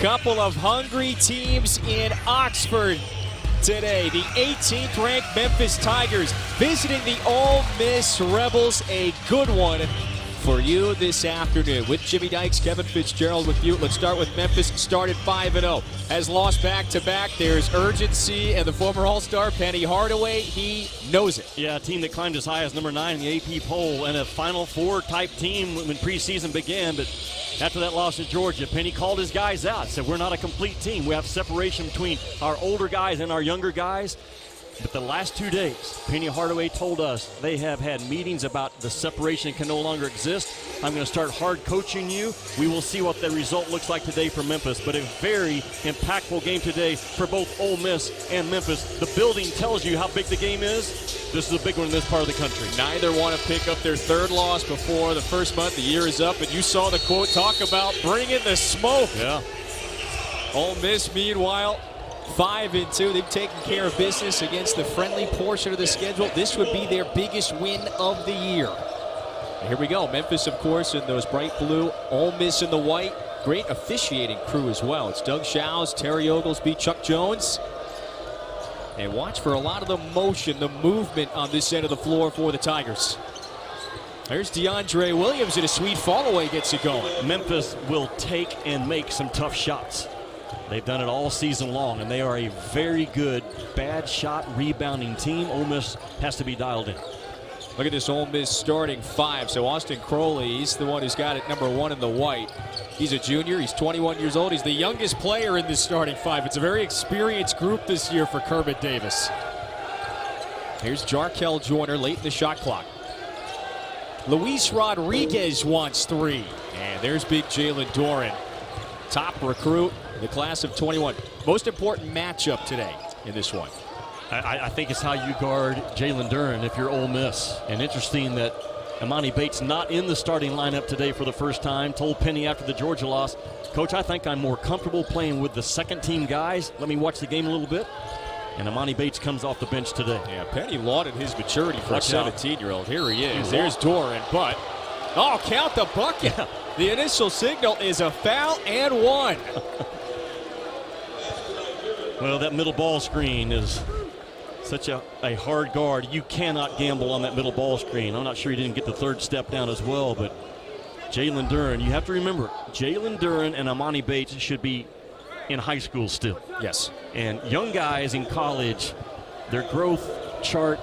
Couple of hungry teams in Oxford today. The 18th ranked Memphis Tigers visiting the Ole Miss Rebels. A good one for you this afternoon. With Jimmy Dykes, Kevin Fitzgerald with you. Let's start with Memphis. Started 5-0. Has lost back-to-back. There's urgency, and the former All-Star Penny Hardaway, he knows it. Yeah, a team that climbed as high as number 9 in the AP poll and a Final Four type team when preseason began. But after that loss to Georgia, Penny called his guys out. Said, we're not a complete team. We have separation between our older guys and our younger guys. But the last 2 days, Penny Hardaway told us they have had meetings about the separation can no longer exist. I'm going to start hard coaching you. We will see what the result looks like today for Memphis. But a very impactful game today for both Ole Miss and Memphis. The building tells you how big the game is. This is a big one in this part of the country. Neither want to pick up their third loss before the first month. The year is up, and you saw the quote talk about bringing the smoke. Yeah. Ole Miss, meanwhile, 5-2. They've taken care of business against the friendly portion of the schedule. This would be their biggest win of the year. And here we go. Memphis, of course, in those bright blue. Ole Miss in the white. Great officiating crew as well. It's Doug Shows, Terry Oglesby, Chuck Jones. And watch for a lot of the motion, the movement on this end of the floor for the Tigers. There's DeAndre Williams, and a sweet fall-away gets it going. Memphis will take and make some tough shots. They've done it all season long, and they are a very good bad shot rebounding team. Ole Miss has to be dialed in. Look at this Ole Miss starting 5. So Austin Crowley, he's the one who's got it number 1 in the white. He's a junior. He's 21 years old. He's the youngest player in this starting 5. It's a very experienced group this year for Kermit Davis. Here's Jarkel Joyner late in the shot clock. Luis Rodriguez wants 3. And there's big Jalen Duren, top recruit in the class of 21. Most important matchup today in this one. I think it's how you guard Jalen Duren if you're Ole Miss. And interesting that Emoni Bates not in the starting lineup today for the first time. Told Penny after the Georgia loss, Coach, I think I'm more comfortable playing with the second-team guys. Let me watch the game a little bit. And Emoni Bates comes off the bench today. Yeah, Penny lauded his maturity for a 17-year-old. Here he is. There's Duren, but oh, count the bucket. Yeah. The initial signal is a foul and 1. Well, that middle ball screen is such a hard guard. You cannot gamble on that middle ball screen. I'm not sure he didn't get the third step down as well, but Jalen Duren, you have to remember, Jalen Duren and Emoni Bates should be in high school still. Yes. And young guys in college, their growth chart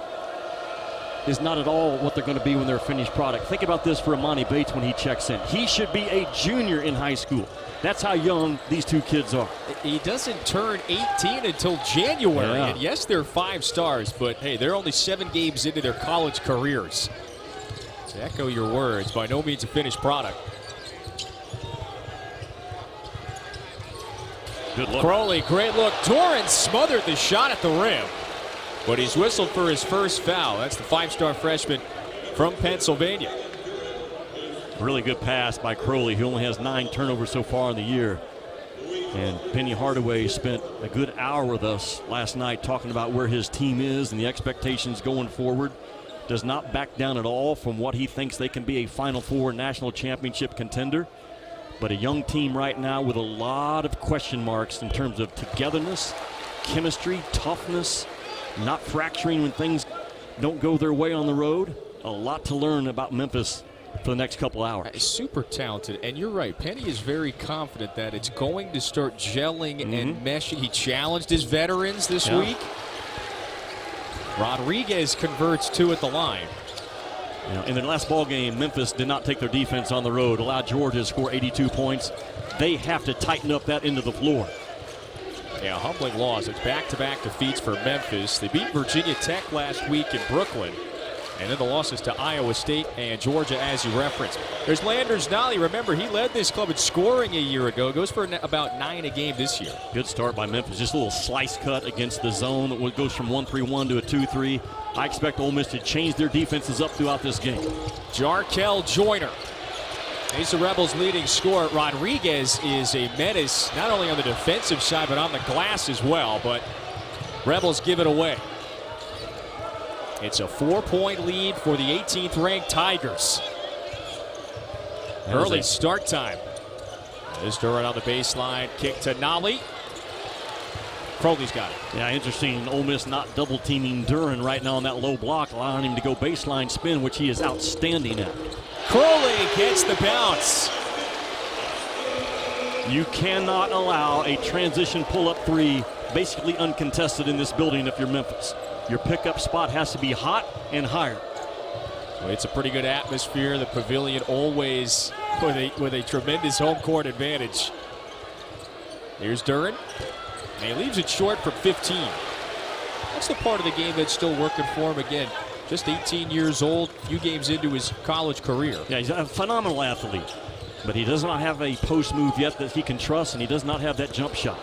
is not at all what they're going to be when they're a finished product. Think about this for Emoni Bates when he checks in. He should be a junior in high school. That's how young these two kids are. He doesn't turn 18 until January. Yeah. And yes, they're 5 stars, but hey, they're only 7 games into their college careers. To echo your words, by no means a finished product. Good look. Crowley, great look. Duren smothered the shot at the rim, but he's whistled for his first foul. That's the 5-star freshman from Pennsylvania. Really good pass by Crowley, who only has 9 turnovers so far in the year. And Penny Hardaway spent a good hour with us last night talking about where his team is and the expectations going forward. Does not back down at all from what he thinks they can be a Final Four national championship contender. But a young team right now with a lot of question marks in terms of togetherness, chemistry, toughness, not fracturing when things don't go their way on the road. A lot to learn about Memphis for the next couple hours. Super talented, and you're right. Penny is very confident that it's going to start gelling and meshing. He challenged his veterans this week. Rodriguez converts 2 at the line. You know, in the last ball game, Memphis did not take their defense on the road, allowed Georgia to score 82 points. They have to tighten up that end of the floor. Yeah, humbling loss. It's back-to-back defeats for Memphis. They beat Virginia Tech last week in Brooklyn. And then the losses to Iowa State and Georgia, as you referenced. There's Landers Nolley. Remember, he led this club in scoring a year ago. Goes for about 9 a game this year. Good start by Memphis. Just a little slice cut against the zone that goes from 1-3-1 to a 2-3. I expect Ole Miss to change their defenses up throughout this game. Jarkel Joyner. He's the Rebels' leading scorer. Rodriguez is a menace, not only on the defensive side, but on the glass as well. But Rebels give it away. It's a 4-point lead for the 18th-ranked Tigers. Early start time. There's Duren on the baseline. Kick to Nolley. Crowley's got it. Yeah, interesting. Ole Miss not double teaming Duren right now on that low block, allowing him to go baseline spin, which he is outstanding at. Crowley gets the bounce. You cannot allow a transition pull-up three basically uncontested in this building if you're Memphis. Your pickup spot has to be hot and higher. Well, it's a pretty good atmosphere. The pavilion always with a tremendous home court advantage. Here's Duren. And he leaves it short from 15. That's the part of the game that's still working for him again. Just 18 years old, few games into his college career. Yeah, he's a phenomenal athlete. But he does not have a post move yet that he can trust, and he does not have that jump shot.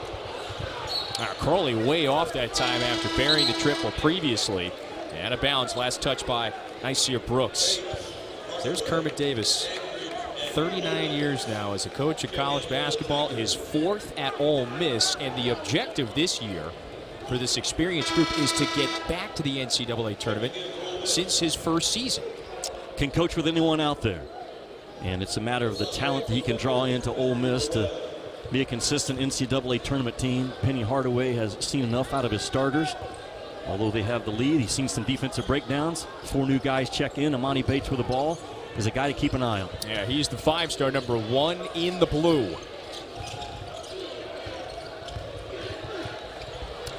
Crowley way off that time after burying the triple previously. And out of bounds, last touch by Nysia Brooks. There's Kermit Davis. 39 years now as a coach of college basketball, his fourth at Ole Miss, and the objective this year for this experienced group is to get back to the NCAA tournament since his first season. Can coach with anyone out there. And it's a matter of the talent that he can draw into Ole Miss to be a consistent NCAA tournament team. Penny Hardaway has seen enough out of his starters. Although they have the lead, he's seen some defensive breakdowns. 4 new guys check in. Emoni Bates with the ball is a guy to keep an eye on. Yeah, he's the 5-star, number 1 in the blue.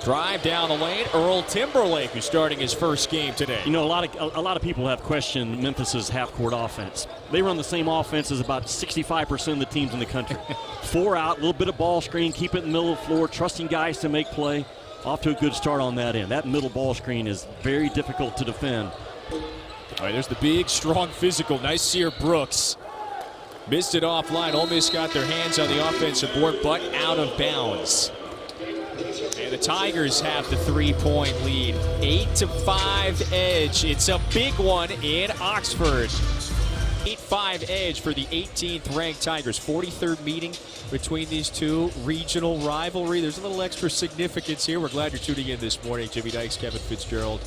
Drive down the lane. Earl Timberlake, who's starting his first game today. You know, a lot of people have questioned Memphis's half-court offense. They run the same offense as about 65% of the teams in the country. 4 out, a little bit of ball screen, keep it in the middle of the floor, trusting guys to make play. Off to a good start on that end. That middle ball screen is very difficult to defend. All right, there's the big, strong, physical Nysia Brooks. Missed it offline. Ole Miss got their hands on the offensive board, but out of bounds. And the Tigers have the 3-point lead. 8-5 edge. It's a big one in Oxford. 8-5 edge for the 18th ranked Tigers. 43rd meeting between these two. Regional rivalry. There's a little extra significance here. We're glad you're tuning in this morning. Jimmy Dykes, Kevin Fitzgerald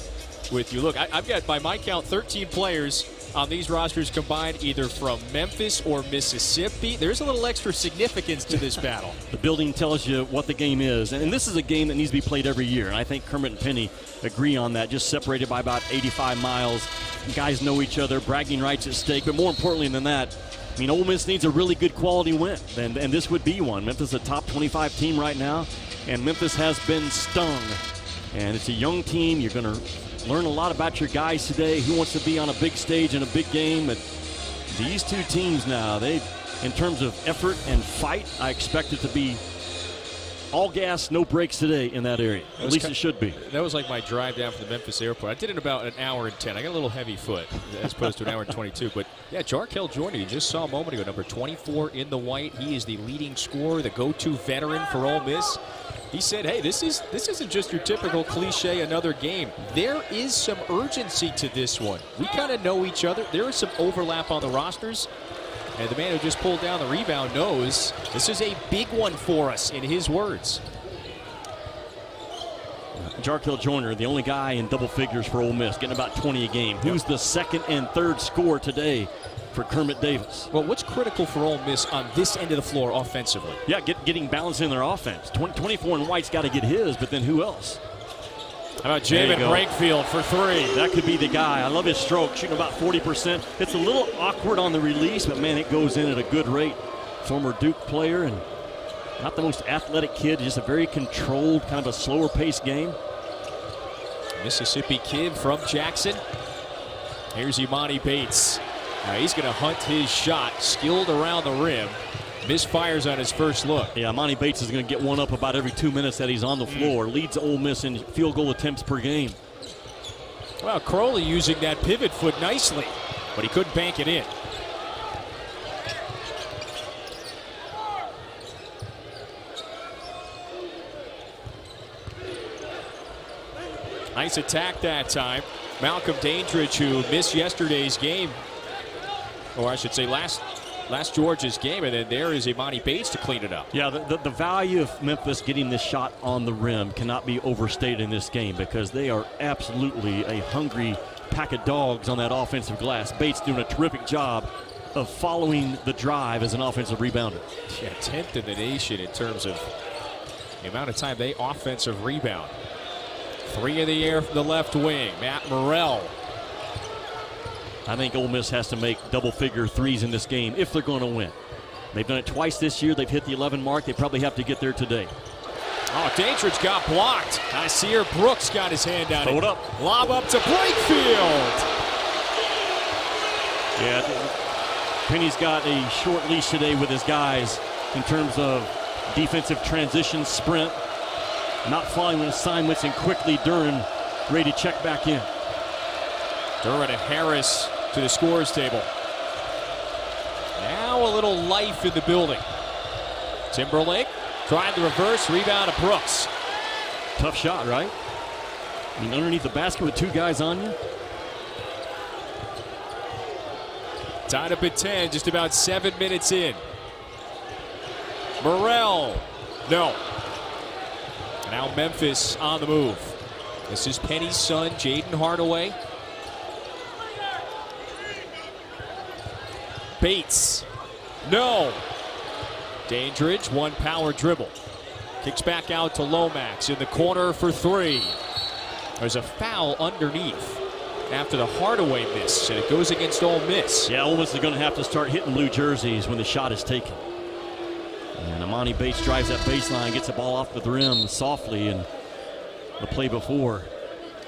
with you. Look, I've got, by my count, 13 players on these rosters combined, either from Memphis or Mississippi. There's a little extra significance to this battle. The building tells you what the game is, and this is a game that needs to be played every year, and I think Kermit and Penny agree on that, just separated by about 85 miles. Guys know each other, bragging rights at stake, but more importantly than that, I mean, Ole Miss needs a really good quality win, and this would be one. Memphis is a top 25 team right now, and Memphis has been stung, and it's a young team. You're going to learn a lot about your guys today. Who wants to be on a big stage in a big game? But these two teams now, in terms of effort and fight, I expect it to be all gas, no breaks today in that area. At least it should be. That was like my drive down from the Memphis airport. I did it in about an hour and 10. I got a little heavy foot as opposed to an hour and 22. But yeah, Jarkel Jordan, you just saw a moment ago, number 24 in the white. He is the leading scorer, the go-to veteran for Ole Miss. He said, hey, this isn't just your typical cliche, another game. There is some urgency to this one. We kind of know each other. There is some overlap on the rosters. And the man who just pulled down the rebound knows this is a big one for us, in his words. Jarkel Joyner, the only guy in double figures for Ole Miss, getting about 20 a game. Who's the second and third scorer today for Kermit Davis? Well, what's critical for Ole Miss on this end of the floor offensively? Yeah, getting balance in their offense. 24 and White's got to get his, but then who else? How about Jamin Brakefield for 3? That could be the guy. I love his stroke, shooting about 40%. It's a little awkward on the release, but man, it goes in at a good rate. Former Duke player and not the most athletic kid, just a very controlled, kind of a slower paced game. Mississippi kid from Jackson. Here's Emoni Bates. Now he's going to hunt his shot, skilled around the rim. Misfires on his first look. Yeah, Emoni Bates is going to get one up about every 2 minutes that he's on the floor. Leads Ole Miss in field goal attempts per game. Well, Crowley using that pivot foot nicely, but he couldn't bank it in. Nice attack that time. Malcolm Dandridge, who missed yesterday's game, or I should say last Georgia's game, and then there is Emoni Bates to clean it up. Yeah, the value of Memphis getting this shot on the rim cannot be overstated in this game because they are absolutely a hungry pack of dogs on that offensive glass. Bates doing a terrific job of following the drive as an offensive rebounder. Yeah, 10th in the nation in terms of the amount of time they offensive rebound. 3 in the air from the left wing. Matt Morrell. I think Ole Miss has to make double-figure threes in this game if they're going to win. They've done it twice this year. They've hit the 11 mark. They probably have to get there today. Oh, Dandridge got blocked. I see here Brooks got his hand down. Throw it up. Lob up to Brakefield. Yeah, Penny's got a short leash today with his guys in terms of defensive transition, sprint, not following assignments, and quickly Duren ready to check back in. Duren and Harris to the scorers table. Now a little life in the building. Timberlake trying the reverse, rebound to Brooks. Tough shot, right? I mean, underneath the basket with 2 guys on you. Tied up at 10, just about 7 minutes in. Morrell, no. Now Memphis on the move. This is Penny's son, Jayden Hardaway. Bates, no. Dandridge, 1 power dribble. Kicks back out to Lomax in the corner for 3. There's a foul underneath after the Hardaway miss, and it goes against Ole Miss. Yeah, Ole Miss is going to have to start hitting blue jerseys when the shot is taken. And Emoni Bates drives that baseline, gets the ball off the rim softly, and the play before,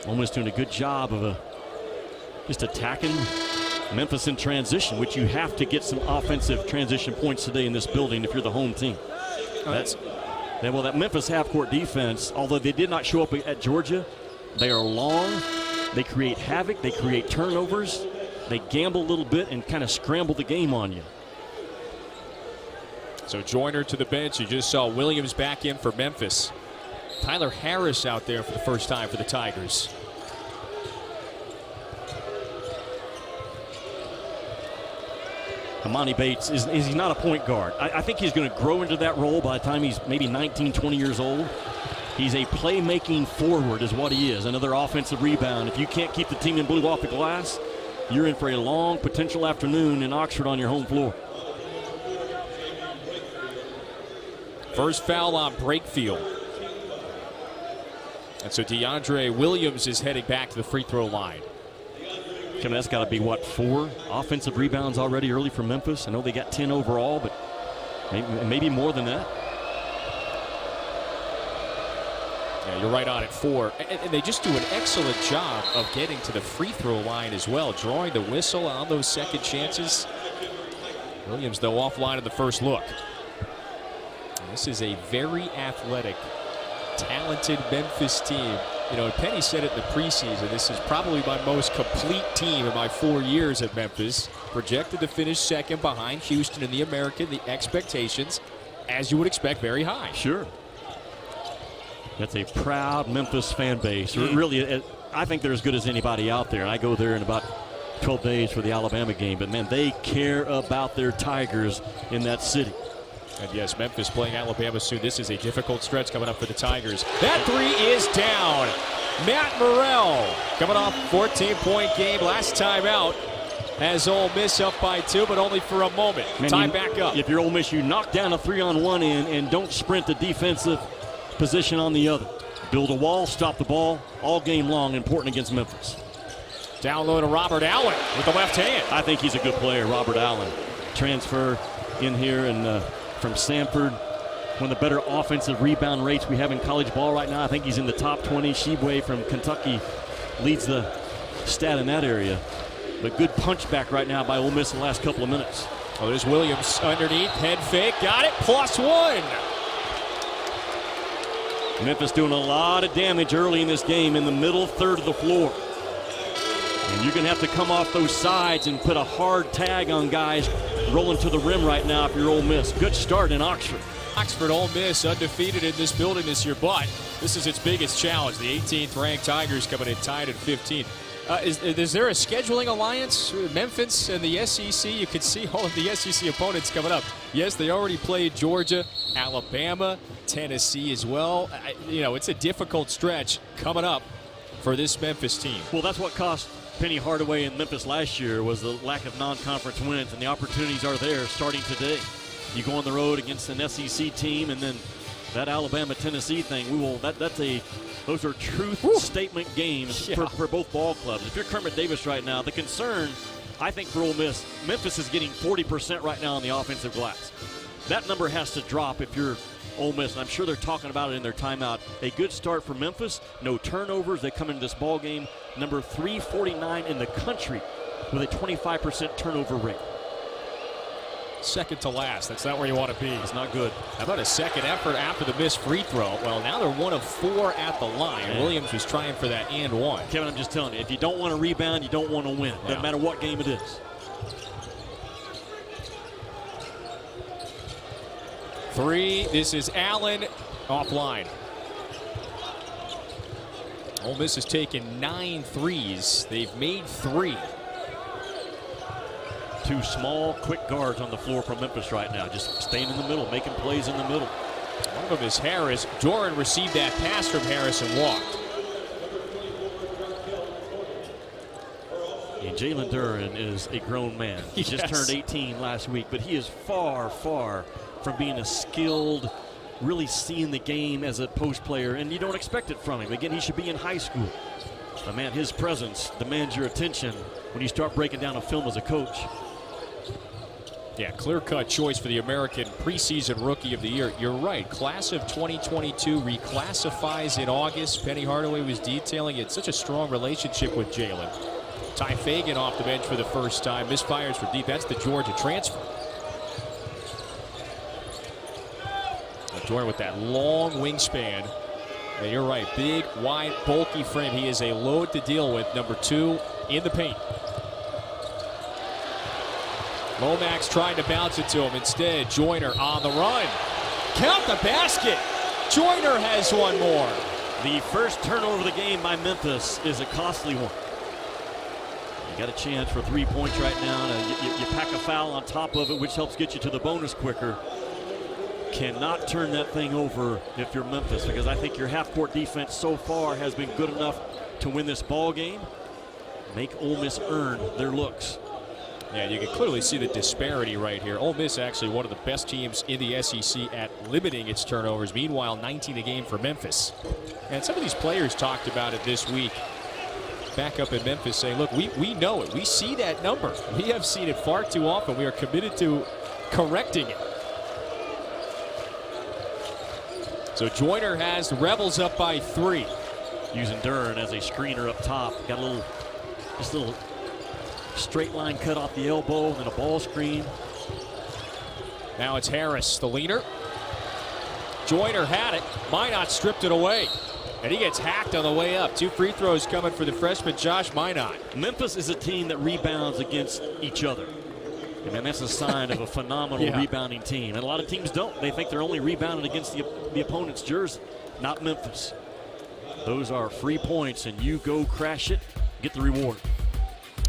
Ole Miss doing a good job of just attacking Memphis in transition, which you have to get some offensive transition points today in this building if you're the home team. That Memphis half-court defense, although they did not show up at Georgia, they are long, they create havoc, they create turnovers, they gamble a little bit and kind of scramble the game on you. So Joyner to the bench. You just saw Williams back in for Memphis. Tyler Harris out there for the first time for the Tigers. Emoni Bates, is he not a point guard? I think he's going to grow into that role by the time he's maybe 19, 20 years old. He's a playmaking forward is what he is. Another offensive rebound. If you can't keep the team in blue off the glass, you're in for a long potential afternoon in Oxford on your home floor. First foul on Brakefield. And so DeAndre Williams is heading back to the free throw line. Kevin, that's got to be, what, 4 offensive rebounds already early for Memphis? I know they got 10 overall, but maybe more than that. Yeah, you're right on at 4. And they just do an excellent job of getting to the free throw line as well, drawing the whistle on those second chances. Williams, though, offline in the first look. And this is a very athletic, talented Memphis team. You know, Penny said it in the preseason, this is probably my most complete team in my 4 years at Memphis. Projected to finish second behind Houston in the American. The expectations, as you would expect, very high. Sure. That's a proud Memphis fan base. Really, I think they're as good as anybody out there. I go there in about 12 days for the Alabama game. But, man, they care about their Tigers in that city. And yes, Memphis playing Alabama soon. This is a difficult stretch coming up for the Tigers. That 3 is down. Matt Morrell coming off a 14-point game last time out. Has Ole Miss up by 2, but only for a moment. Man, time back up. If you're Ole Miss, you knock down a 3-on-1 and don't sprint the defensive position on the other. Build a wall, stop the ball, all game long, important against Memphis. Down low to Robert Allen with the left hand. I think he's a good player, Robert Allen. Transfer in here and from Stanford. One of the better offensive rebound rates we have in college ball right now. I think he's in the top 20. Sheboy from Kentucky leads the stat in that area. But good punch back right now by Ole Miss in the last couple of minutes. Oh, there's Williams underneath. Head fake. Got it. +1. Memphis doing a lot of damage early in this game in the middle third of the floor. And you're going to have to come off those sides and put a hard tag on guys rolling to the rim right now if you're Ole Miss. Good start in Oxford. Oxford, Ole Miss undefeated in this building this year, but this is its biggest challenge. The 18th ranked Tigers coming in tied at 15. Is there a scheduling alliance? Memphis and the SEC, you can see all of the SEC opponents coming up. Yes, they already played Georgia, Alabama, Tennessee as well. It's a difficult stretch coming up for this Memphis team. Well, that's what cost Penny Hardaway in Memphis last year was the lack of non-conference wins, and the opportunities are there starting today. You go on the road against an SEC team, and then that Alabama-Tennessee thing, those are truth statement games for both ball clubs. If you're Kermit Davis right now, the concern, I think, for Ole Miss, Memphis is getting 40% right now on the offensive glass. That number has to drop if you're Ole Miss, and I'm sure they're talking about it in their timeout. A good start for Memphis, no turnovers. They come into this ball game number 349 in the country with a 25% turnover rate. Second to last. That's not where you want to be. It's not good. How about a second effort after the missed free throw? Well, now they're 1 of 4 at the line. Yeah. Williams was trying for that and one. Kevin, I'm just telling you, if you don't want to rebound, you don't want to win. Doesn't matter what game it is. 3. This is Allen offline. Ole Miss has taken 9 threes. They've made 3. 2 small, quick guards on the floor from Memphis right now, just staying in the middle, making plays in the middle. One of them is Harris. Duren received that pass from Harris and walked. And Jalen Duren is a grown man. He just turned 18 last week, but he is far, far from being a skilled, really seeing the game as a post player, and you don't expect it from him. Again, he should be in high school. But man, his presence demands your attention when you start breaking down a film as a coach. Yeah, clear-cut choice for the American preseason Rookie of the Year. You're right. Class of 2022 reclassifies in August. Penny Hardaway was detailing it. Such a strong relationship with Jalen. Ty Fagan off the bench for the first time. Misfires for deep. That's the Georgia transfer. Duren with that long wingspan. And you're right. Big, wide, bulky frame. He is a load to deal with. Number 2 in the paint. Lomax trying to bounce it to him. Instead, Joyner on the run. Count the basket. Joyner has one more. The first turnover of the game by Memphis is a costly one. You got a chance for 3 points right now. You pack a foul on top of it, which helps get you to the bonus quicker. Cannot turn that thing over if you're Memphis, because I think your half-court defense so far has been good enough to win this ball game. Make Ole Miss earn their looks. Yeah, you can clearly see the disparity right here. Ole Miss actually one of the best teams in the SEC at limiting its turnovers. Meanwhile, 19 a game for Memphis. And some of these players talked about it this week. Back up in Memphis saying, look, we know it. We see that number. We have seen it far too often. We are committed to correcting it. So Joyner has the Rebels up by 3. Using Duren as a screener up top. Got just a little straight line cut off the elbow and then a ball screen. Now it's Harris, the leader. Joyner had it. Minott stripped it away. And he gets hacked on the way up. 2 free throws coming for the freshman Josh Minott. Memphis is a team that rebounds against each other. And man, that's a sign of a phenomenal rebounding team. And a lot of teams don't. They think they're only rebounding against the opponent's jersey. Not Memphis. Those are free points, and you go crash it, get the reward.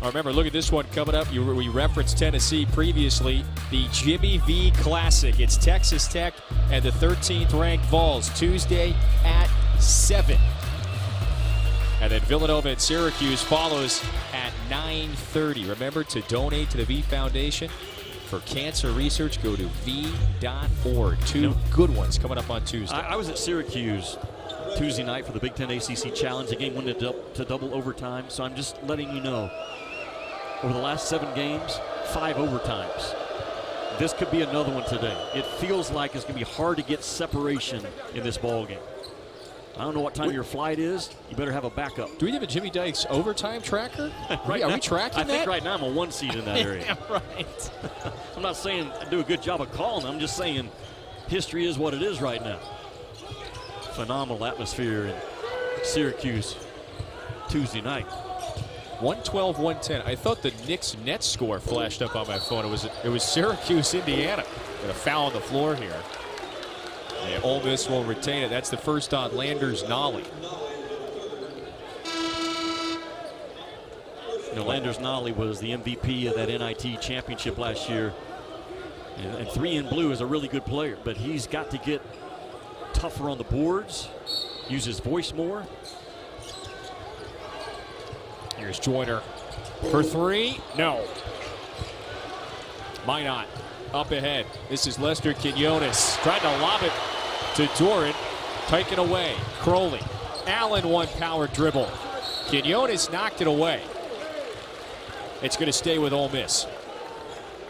Remember, look at this one coming up. We referenced Tennessee previously. The Jimmy V Classic. It's Texas Tech and the 13th-ranked Vols Tuesday at 7. And then Villanova and Syracuse follows at 9:30. Remember to donate to the V Foundation for cancer research. Go to v.org. 2 good ones coming up on Tuesday. I was at Syracuse Tuesday night for the Big Ten ACC Challenge. The game went to double overtime. So I'm just letting you know, over the last 7 games, 5 overtimes. This could be another one today. It feels like it's going to be hard to get separation in this ball game. I don't know what time your flight is. You better have a backup. Do we have a Jimmy Dykes overtime tracker? Right Are now, we tracking that? I think right now I'm a 1 seed in that area. Yeah, right. I'm not saying I do a good job of calling. I'm just saying history is what it is right now. Phenomenal atmosphere in Syracuse Tuesday night. 112-110. I thought the Knicks net score flashed up on my phone. It was Syracuse, Indiana. With a foul on the floor here. And Ole Miss will retain it. That's the first on Landers Nolley. You know, Landers Nolley was the MVP of that NIT championship last year. And 3 in blue is a really good player, but he's got to get tougher on the boards, use his voice more. Here's Joyner For three, no. Minott up ahead. This is Lester Quinones. Tried to lob it to Duren. Taken away. Crowley. Allen one power dribble. Quinones knocked it away. It's going to stay with Ole Miss.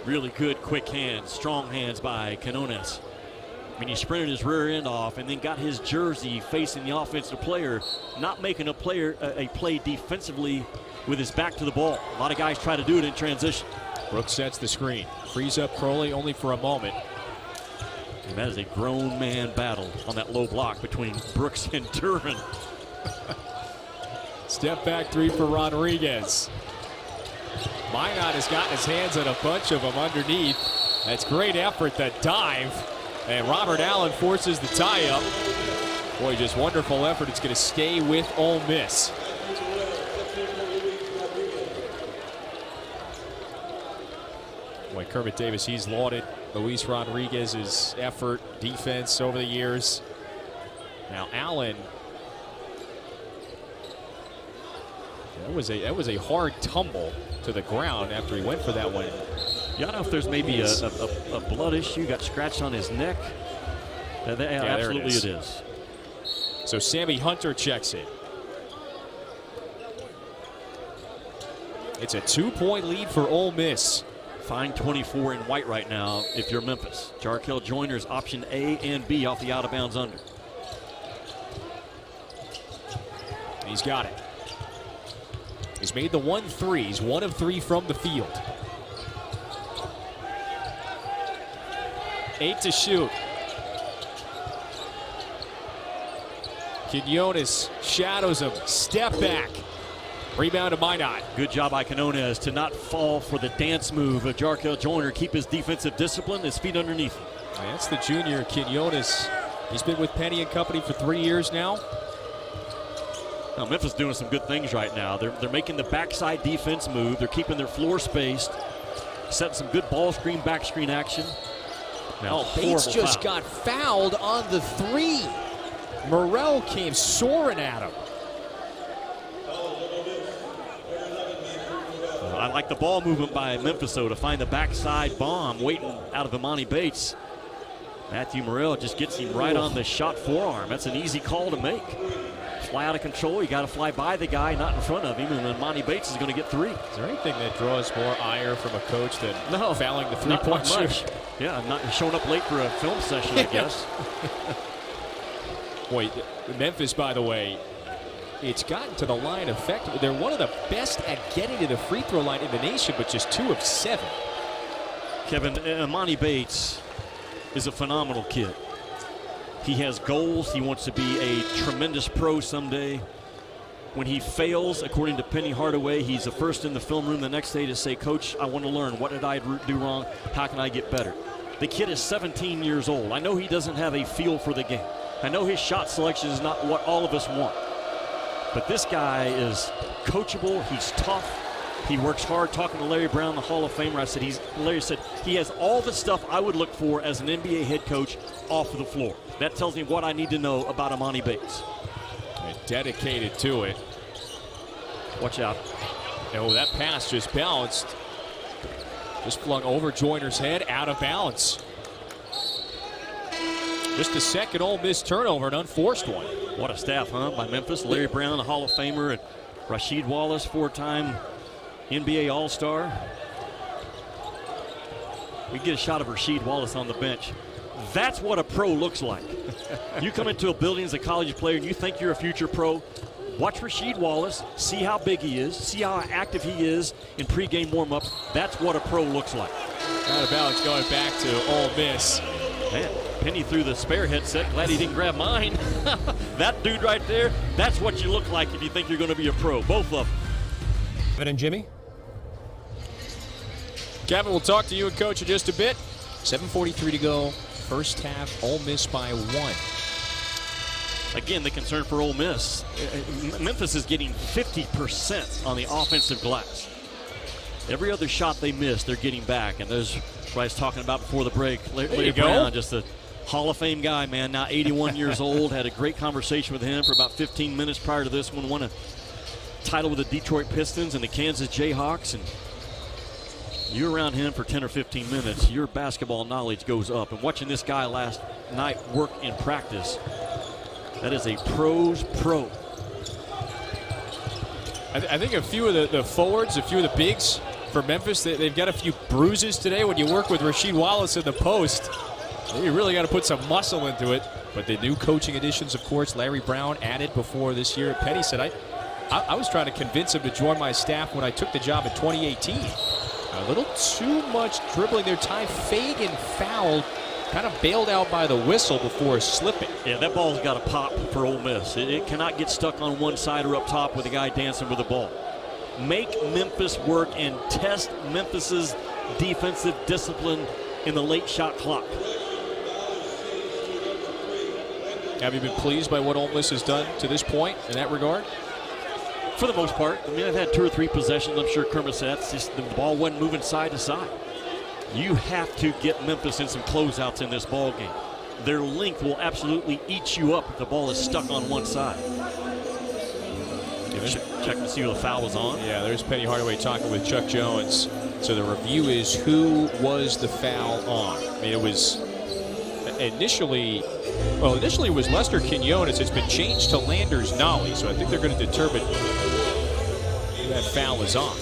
Really good, quick hands, strong hands by Quinones. I mean, he sprinted his rear end off and then got his jersey facing the offensive player, not making a play defensively with his back to the ball. A lot of guys try to do it in transition. Brooks sets the screen. Frees up Crowley only for a moment. And that is a grown man battle on that low block between Brooks and Duren. Step back three for Rodriguez. Minott has gotten his hands on a bunch of them underneath. That's great effort, the dive. And Robert Allen forces the tie-up. Boy, just wonderful effort. It's going to stay with Ole Miss. Boy, Kermit Davis, he's lauded Luis Rodriguez's effort, defense over the years. Now Allen, that was a hard tumble to the ground after he went for that one. Yeah, I don't know if there's maybe a blood issue, got scratched on his neck. Yeah, absolutely it is. So Sammy Hunter checks in. It's a 2-point lead for Ole Miss. Fine 24 in white right now if you're Memphis. Jarkel Joyner's option A and B off the out-of-bounds under. He's got it. He's made the 1-3. He's 1 of 3 from the field. 8 to shoot. Quinones shadows him. Step back. Rebound to Minott. Good job by Quinones to not fall for the dance move of Jarkel Joyner. Keep his defensive discipline, his feet underneath him. That's the junior Quinones. He's been with Penny and Company for 3 years now. Now Memphis doing some good things right now. They're making the backside defense move. They're keeping their floor spaced. Setting some good ball screen, back screen action. Now Bates just got fouled on the 3. Morrell came soaring at him. I like the ball movement by Memphis, though, to find the backside bomb waiting out of Emoni Bates. Matthew Morrell just gets him right on the shot forearm. That's an easy call to make. Fly out of control. You got to fly by the guy, not in front of him, and Emoni Bates is going to get 3. Is there anything that draws more ire from a coach than fouling the three-point shot? Yeah, not showing up late for a film session, I guess. Boy, Memphis, by the way, it's gotten to the line effectively. They're one of the best at getting to the free throw line in the nation, but just 2 of 7. Kevin, Emoni Bates is a phenomenal kid. He has goals. He wants to be a tremendous pro someday. When he fails, according to Penny Hardaway, he's the first in the film room the next day to say, Coach, I want to learn. What did I do wrong? How can I get better? The kid is 17 years old. I know he doesn't have a feel for the game. I know his shot selection is not what all of us want. But this guy is coachable. He's tough. He works hard. Talking to Larry Brown, the Hall of Famer, Larry said he has all the stuff I would look for as an NBA head coach off of the floor. That tells me what I need to know about Emoni Bates. And dedicated to it. Watch out. Oh, that pass just bounced. Just flung over Joyner's head, out of bounds. Just the second Ole Miss turnover, an unforced one. What a staff, huh, by Memphis. Larry Brown, the Hall of Famer, and Rasheed Wallace, 4-time NBA All-Star. We get a shot of Rasheed Wallace on the bench. That's what a pro looks like. You come into a building as a college player and you think you're a future pro. Watch Rasheed Wallace, see how big he is, see how active he is in pregame warm-ups. That's what a pro looks like. Out of bounds going back to Ole Miss. Man, Penny threw the spare headset. Glad he didn't grab mine. That dude right there, that's what you look like if you think you're going to be a pro. Both of them. Kevin and Jimmy. Kevin, we'll talk to you and Coach in just a bit. 7:43 to go. First half, Ole Miss by 1. Again, the concern for Ole Miss. Memphis is getting 50% on the offensive glass. Every other shot they miss, they're getting back. And there's what I was talking about before the break. Larry Brown, just a Hall of Fame guy, man. Now 81 years old. Had a great conversation with him for about 15 minutes prior to this one. Won a title with the Detroit Pistons and the Kansas Jayhawks, and you're around him for 10 or 15 minutes, your basketball knowledge goes up. And watching this guy last night work in practice, that is a pro's pro. I think a few of the forwards, a few of the bigs for Memphis, they've got a few bruises today. When you work with Rasheed Wallace in the post, you really got to put some muscle into it. But the new coaching additions, of course, Larry Brown added before this year. Penny said, I was trying to convince him to join my staff when I took the job in 2018. A little too much dribbling there. Ty Fagan fouled, kind of bailed out by the whistle before slipping. Yeah, that ball's got to pop for Ole Miss. It cannot get stuck on one side or up top with a guy dancing with the ball. Make Memphis work and test Memphis's defensive discipline in the late shot clock. Have you been pleased by what Ole Miss has done to this point in that regard? For the most part. I mean, I've had 2 or 3 possessions. I'm sure Kermit said that's just the ball wasn't moving side to side. You have to get Memphis in some closeouts in this ball game. Their length will absolutely eat you up if the ball is stuck on one side. Check to see who the foul was on. Yeah, there's Penny Hardaway talking with Chuck Jones. So the review is who was the foul on. I mean, it was initially it was Lester Quinones. It's been changed to Landers Nolley. So I think they're going to determine who that foul is on.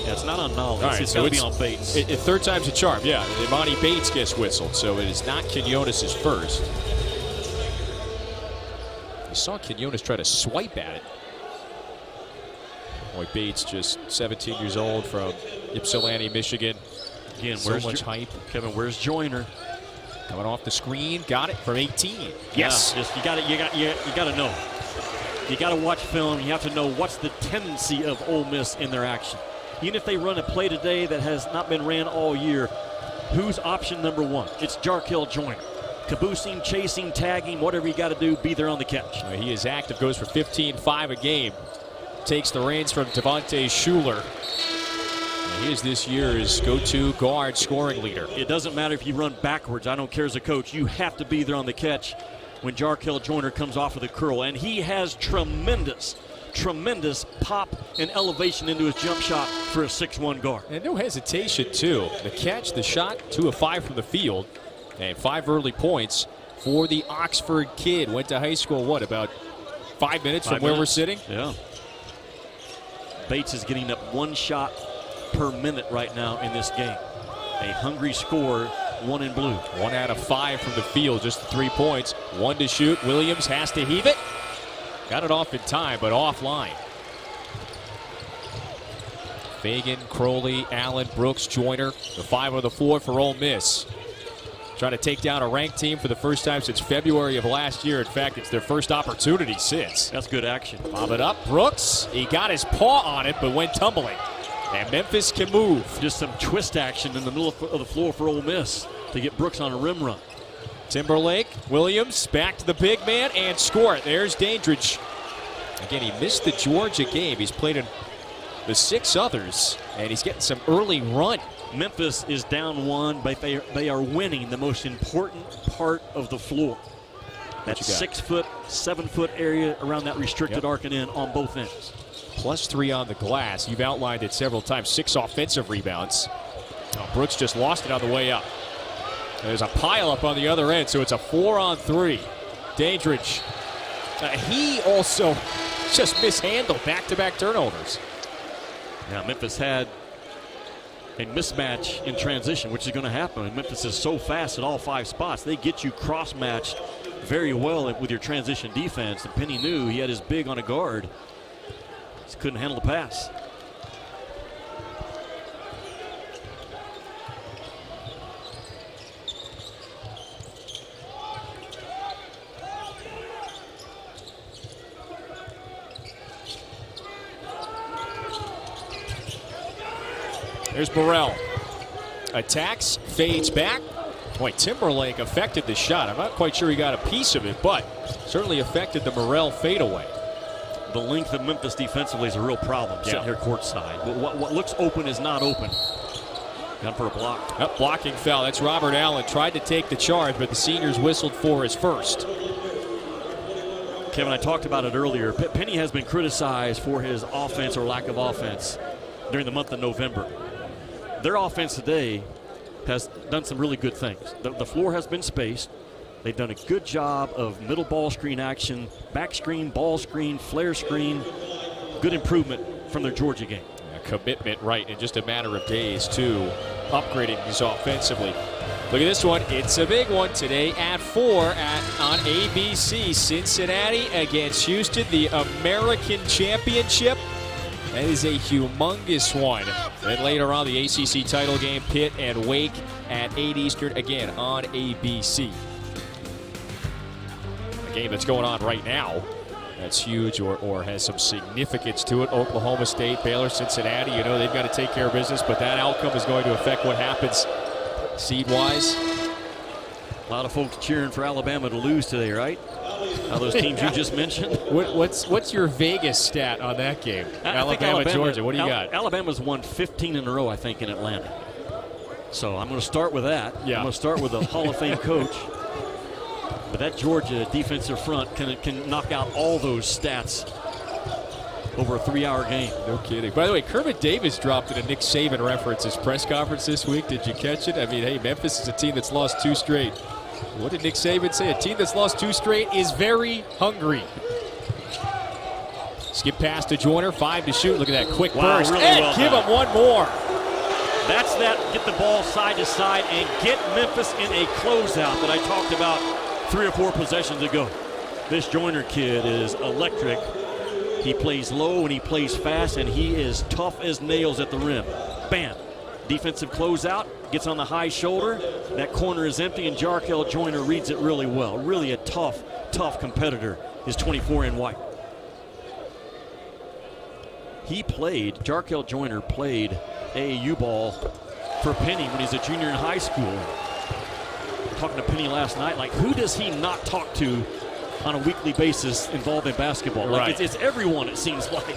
Yeah, it's not on Nolley. Right, it's so going to be on Bates. Third time's a charm. Yeah, Emoni Bates gets whistled. So it is not Quinones' first. You saw Quinones try to swipe at it. Boy, Bates, just 17 years old from Ypsilanti, Michigan. Again, so much hype. Kevin, where's Joyner? Coming off the screen, got it from 18. Yes, you got to know. You got to watch film. You have to know what's the tendency of Ole Miss in their action. Even if they run a play today that has not been ran all year, who's option number 1? It's Jarkel Joyner. Caboosing, chasing, tagging, whatever you got to do, be there on the catch. He is active, goes for 15-5 a game. Takes the reins from Devontae Shuler. He is this year's go-to guard scoring leader. It doesn't matter if you run backwards. I don't care as a coach. You have to be there on the catch when Jarkel Joyner comes off of the curl. And he has tremendous pop and elevation into his jump shot for a 6'1 guard. And no hesitation, too. The catch, the shot, 2 of 5 from the field. And 5 early points for the Oxford kid. Went to high school, about 5 minutes from where we're sitting? Yeah. Bates is getting up 1 shot per minute right now in this game. A hungry scorer, 1 in blue. 1 out of 5 from the field, just 3 points. 1 to shoot. Williams has to heave it. Got it off in time, but offline. Fagan, Crowley, Allen, Brooks, Joyner. The 5 or the 4 for Ole Miss. Trying to take down a ranked team for the first time since February of last year. In fact, it's their first opportunity since. That's good action. Bob it up. Brooks, he got his paw on it, but went tumbling. And Memphis can move. Just some twist action in the middle of the floor for Ole Miss to get Brooks on a rim run. Timberlake, Williams, back to the big man, and score it. There's Dandridge. Again, he missed the Georgia game. He's played in the 6 others, and he's getting some early run. Memphis is down 1, but they are winning the most important part of the floor. That 6-foot, 7-foot area around that restricted arc and in on both ends. +3 on the glass. You've outlined it several times. 6 offensive rebounds. Oh, Brooks just lost it on the way up. There's a pile up on the other end, so it's a 4-on-3. Dandridge. He also just mishandled back-to-back turnovers. Yeah, Memphis had a mismatch in transition, which is going to happen. Memphis is so fast at all 5 spots. They get you cross-matched very well with your transition defense. And Penny knew he had his big on a guard. Just couldn't handle the pass. There's Burrell. Attacks, fades back. Boy, Timberlake affected the shot. I'm not quite sure he got a piece of it, but certainly affected the Morrell fadeaway. The length of Memphis defensively is a real problem sitting here courtside. But what looks open is not open. Gone for a block. Yep, blocking foul. That's Robert Allen. Tried to take the charge, but the seniors whistled for his first. Kevin, I talked about it earlier. Penny has been criticized for his offense or lack of offense during the month of November. Their offense today has done some really good things. The floor has been spaced. They've done a good job of middle ball screen action, back screen, ball screen, flare screen. Good improvement from their Georgia game. A commitment, right, in just a matter of days, too, upgrading these offensively. Look at this one. It's a big one today at 4 on ABC. Cincinnati against Houston, the American Championship. That is a humongous one. Then later on, the ACC title game, Pitt and Wake at 8 Eastern, again on ABC. A game that's going on right now that's huge or has some significance to it. Oklahoma State, Baylor, Cincinnati, you know they've got to take care of business, but that outcome is going to affect what happens seed-wise. A lot of folks cheering for Alabama to lose today, right? Now those teams you just mentioned. What's your Vegas stat on that game? Alabama, Georgia. What do you got? Alabama's won 15 in a row, I think, in Atlanta. So I'm going to start with that. Yeah. I'm going to start with a Hall of Fame coach. But that Georgia defensive front can knock out all those stats over a 3-hour game. No kidding. By the way, Kermit Davis dropped in a Nick Saban reference his press conference this week. Did you catch it? I mean, hey, Memphis is a team that's lost 2 straight. What did Nick Saban say? A team that's lost 2 straight is very hungry. Skip pass to Joyner, 5 to shoot. Look at that quick burst. Really and well give done. him one more. That's that, get the ball side to side and get Memphis in a closeout that I talked about 3 or 4 possessions ago. This Joyner kid is electric. He plays low and he plays fast, and he is tough as nails at the rim. Bam. Defensive closeout, gets on the high shoulder. That corner is empty, and Jarkel Joyner reads it really well. Really a tough competitor is 24 in white. Jarkel Joyner played AAU ball for Penny when he's a junior in high school. Talking to Penny last night, like, who does he not talk to on a weekly basis involved in basketball? Like, right. It's everyone, it seems like.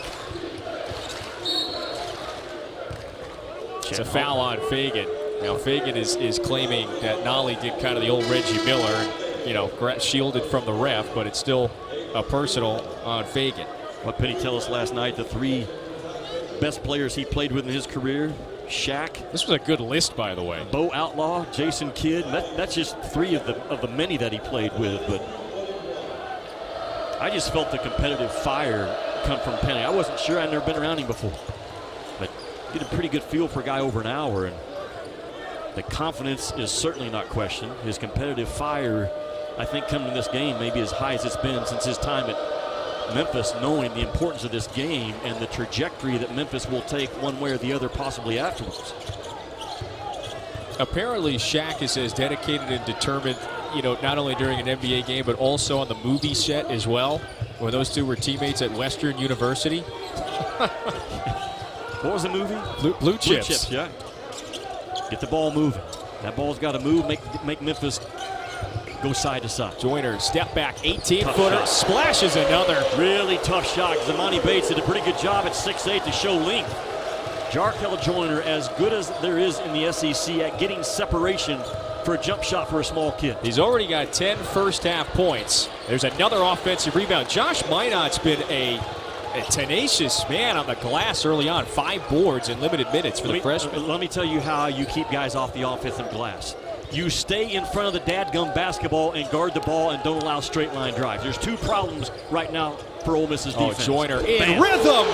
It's a foul on Fagan. Now, Fagan is claiming that Nolley did kind of the old Reggie Miller and, you know, shielded from the ref, but it's still a personal on Fagan. What Penny told us last night, the 3 best players he played with in his career, Shaq. This was a good list, by the way. Bo Outlaw, Jason Kidd. That's just 3 of the many that he played with, but I just felt the competitive fire come from Penny. I wasn't sure. I'd never been around him before. But get a pretty good feel for a guy over an hour, and the confidence is certainly not questioned. His competitive fire, I think, coming to this game maybe as high as it's been since his time at Memphis, knowing the importance of this game and the trajectory that Memphis will take one way or the other possibly afterwards. Apparently, Shaq is as dedicated and determined, you know, not only during an NBA game, but also on the movie set as well, where those 2 were teammates at Western University. What was the movie? Blue Chips. Blue Chips, yeah. Get the ball moving. That ball's got to move, make Memphis go side to side. Joyner, step back, 18-footer, splashes another. Really tough shot. Emoni Bates did a pretty good job at 6'8" to show length. Jarkel Joyner, as good as there is in the SEC at getting separation for a jump shot for a small kid. He's already got 10 first-half points. There's another offensive rebound. Josh Minott's been a tenacious man on the glass early on. 5 boards in limited minutes for the freshman. Let me tell you how you keep guys off the offensive glass. You stay in front of the dadgum basketball and guard the ball and don't allow straight line drives. There's 2 problems right now for Ole Miss's defense. Joyner in Bam. rhythm.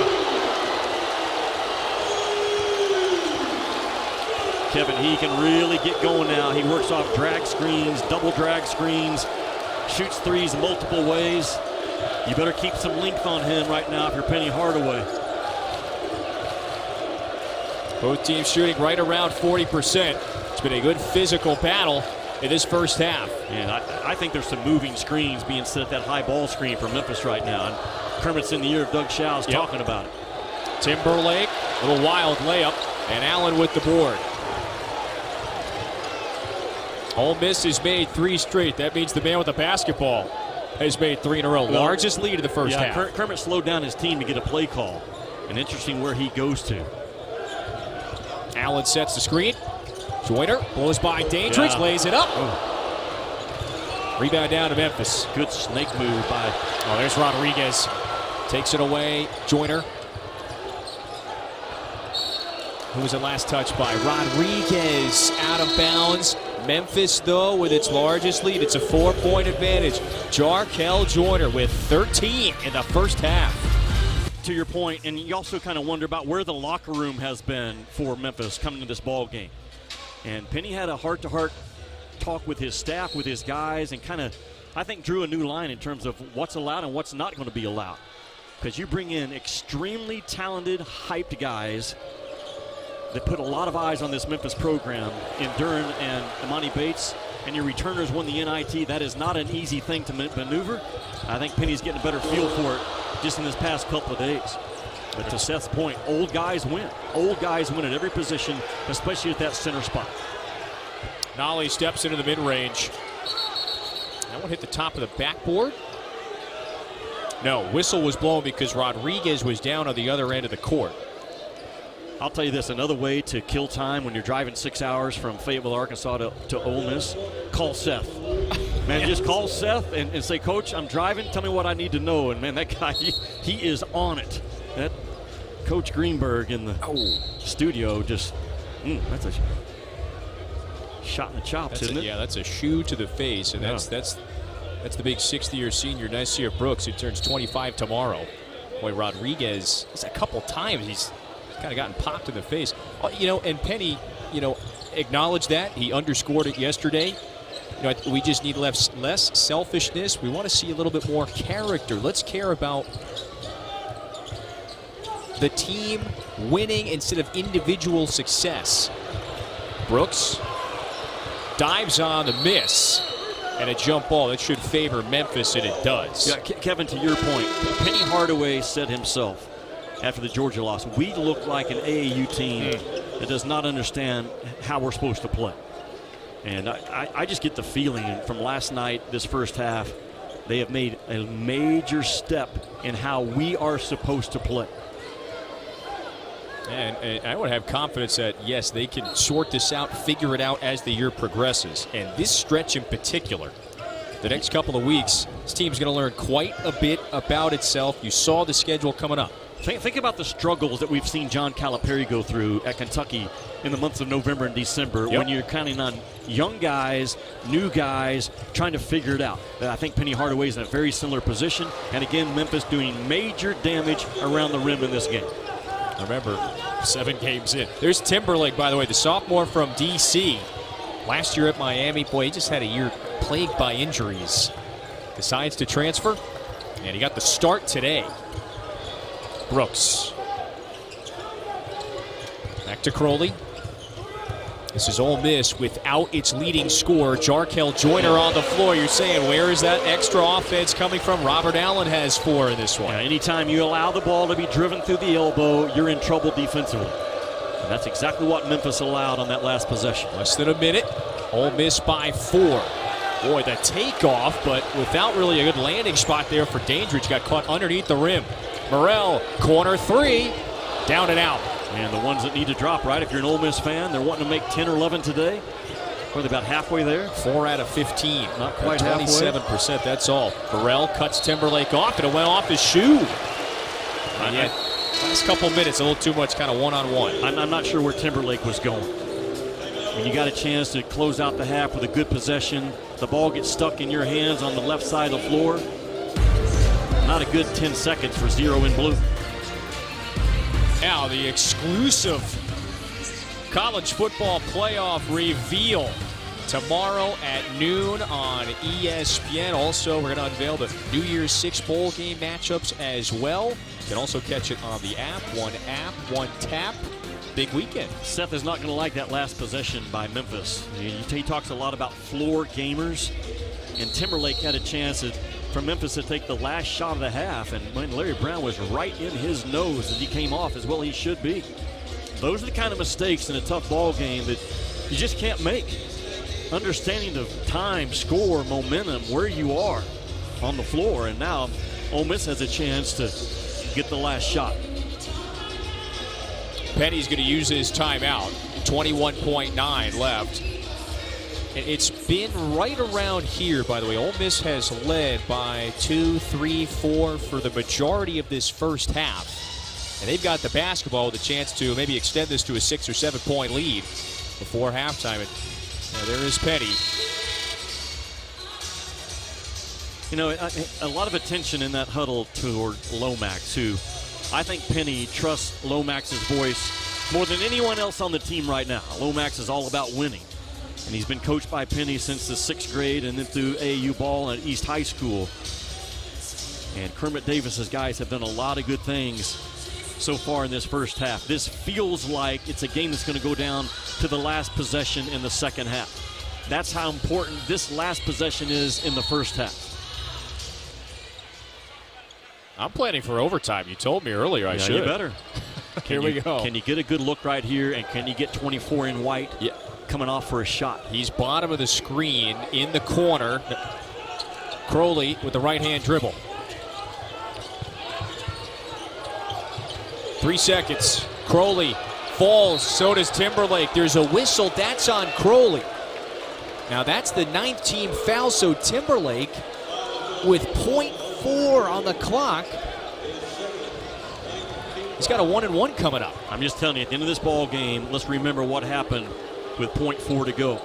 Kevin, he can really get going now. He works off drag screens, double drag screens, shoots 3s multiple ways. You better keep some length on him right now if you're Penny Hardaway. Both teams shooting right around 40%. It's been a good physical battle in this first half. And I think there's some moving screens being set at that high ball screen for Memphis right now. And Kermit's in the ear of Doug Schau's talking about it. Timberlake, little wild layup, and Allen with the board. Ole Miss has made 3 straight. That means the man with the basketball has made 3 in a row. Largest lead of the first half. Kermit slowed down his team to get a play call. And interesting where he goes to. Allen sets the screen. Joyner blows by Dandridge, lays it up. Rebound down to Memphis. Good snake move by. Oh, there's Rodriguez. Takes it away. Joyner. Who was the last touch by? Rodriguez out of bounds. Memphis, though, with its largest lead. It's a 4-point advantage. Jarkel Joyner with 13 in the first half. To your point, and you also kind of wonder about where the locker room has been for Memphis coming to this ball game. And Penny had a heart-to-heart talk with his staff, with his guys, and kind of, I think, drew a new line in terms of what's allowed and what's not going to be allowed. Because you bring in extremely talented, hyped guys that put a lot of eyes on this Memphis program in Duren and Emoni Bates, and your returners won the NIT. That is not an easy thing to maneuver. I think Penny's getting a better feel for it just in this past couple of days. But to Seth's point, old guys win. Old guys win at every position, especially at that center spot. Nolley steps into the mid-range. That one hit the top of the backboard. No, whistle was blown because Rodriguez was down on the other end of the court. I'll tell you this, another way to kill time when you're driving 6 hours from Fayetteville, Arkansas to Ole Miss, call Seth. Man, just call Seth and say, Coach, I'm driving. Tell me what I need to know. And, man, that guy, he is on it. That Coach Greenberg in the studio just, that's a shot in the chops, isn't it? Yeah, that's a shoe to the face. And that's the big 6th-year senior, Nasir Brooks, who turns 25 tomorrow. Boy, Rodriguez, a couple times he's kind of gotten popped in the face. And Penny, acknowledged that. He underscored it yesterday. We just need less selfishness. We want to see a little bit more character. Let's care about the team winning instead of individual success. Brooks dives on the miss. And a jump ball that should favor Memphis, and it does. Yeah, Kevin, to your point, Penny Hardaway said himself after the Georgia loss, we look like an AAU team that does not understand how we're supposed to play. And I just get the feeling from last night, this first half, they have made a major step in how we are supposed to play. And I would have confidence that, yes, they can sort this out, figure it out as the year progresses. And this stretch in particular, the next couple of weeks, this team's going to learn quite a bit about itself. You saw the schedule coming up. Think about the struggles that we've seen John Calipari go through at Kentucky in the months of November and December when you're counting on young guys, new guys, trying to figure it out. I think Penny Hardaway's in a very similar position. And again, Memphis doing major damage around the rim in this game. Remember, 7 games in. There's Timberlake, by the way, the sophomore from D.C. Last year at Miami, boy, he just had a year plagued by injuries. Decides to transfer, and he got the start today. Brooks. Back to Crowley. This is Ole Miss without its leading scorer, Jarkel Joyner, on the floor. You're saying, where is that extra offense coming from? Robert Allen has 4 in this one. Yeah, anytime you allow the ball to be driven through the elbow, you're in trouble defensively. And that's exactly what Memphis allowed on that last possession. Less than a minute. Ole Miss by 4. Boy, the takeoff, but without really a good landing spot there for Dandridge. Got caught underneath the rim. Morrell, corner 3, down and out. And the ones that need to drop, right? If you're an Ole Miss fan, they're wanting to make 10 or 11 today. Probably about halfway there. 4 out of 15. Not quite halfway. 27%, that's all. Morrell cuts Timberlake off, and it went off his shoe. Yeah, last couple minutes, a little too much kind of one-on-one. I'm not sure where Timberlake was going. When you got a chance to close out the half with a good possession, the ball gets stuck in your hands on the left side of the floor. Not a good 10 seconds for 0 in blue. Now the exclusive college football playoff reveal tomorrow at noon on ESPN. Also, we're going to unveil the New Year's 6 bowl game matchups as well. You can also catch it on the app, one tap. Big weekend. Seth is not going to like that last possession by Memphis. He talks a lot about floor gamers, and Timberlake had a chance for Memphis to take the last shot of the half, and when Larry Brown was right in his nose as he came off, as well he should be. Those are the kind of mistakes in a tough ball game that you just can't make. Understanding the time, score, momentum, where you are on the floor, and now Ole Miss has a chance to get the last shot. Penny's going to use his timeout. 21.9 left. It's been right around here, by the way. Ole Miss has led by 2, 3, 4 for the majority of this first half. And they've got the basketball with a chance to maybe extend this to a 6 or 7 point lead before halftime. And there is Penny. You know, a lot of attention in that huddle toward Lomax, who I think Penny trusts Lomax's voice more than anyone else on the team right now. Lomax is all about winning. And he's been coached by Penny since the 6th grade and then through AAU ball at East High School. And Kermit Davis's guys have done a lot of good things so far in this first half. This feels like it's a game that's going to go down to the last possession in the second half. That's how important this last possession is in the first half. I'm planning for overtime. You told me earlier I should. You better. Here we go. Can you get a good look right here, and can you get 24 in white? Yeah. Coming off for a shot. He's bottom of the screen in the corner. Crowley with the right-hand dribble. 3 seconds. Crowley falls. So does Timberlake. There's a whistle. That's on Crowley. Now that's the 9th team foul. So Timberlake with .4 on the clock. He's got a 1-and-1 coming up. I'm just telling you, at the end of this ball game, let's remember what happened with .4 to go.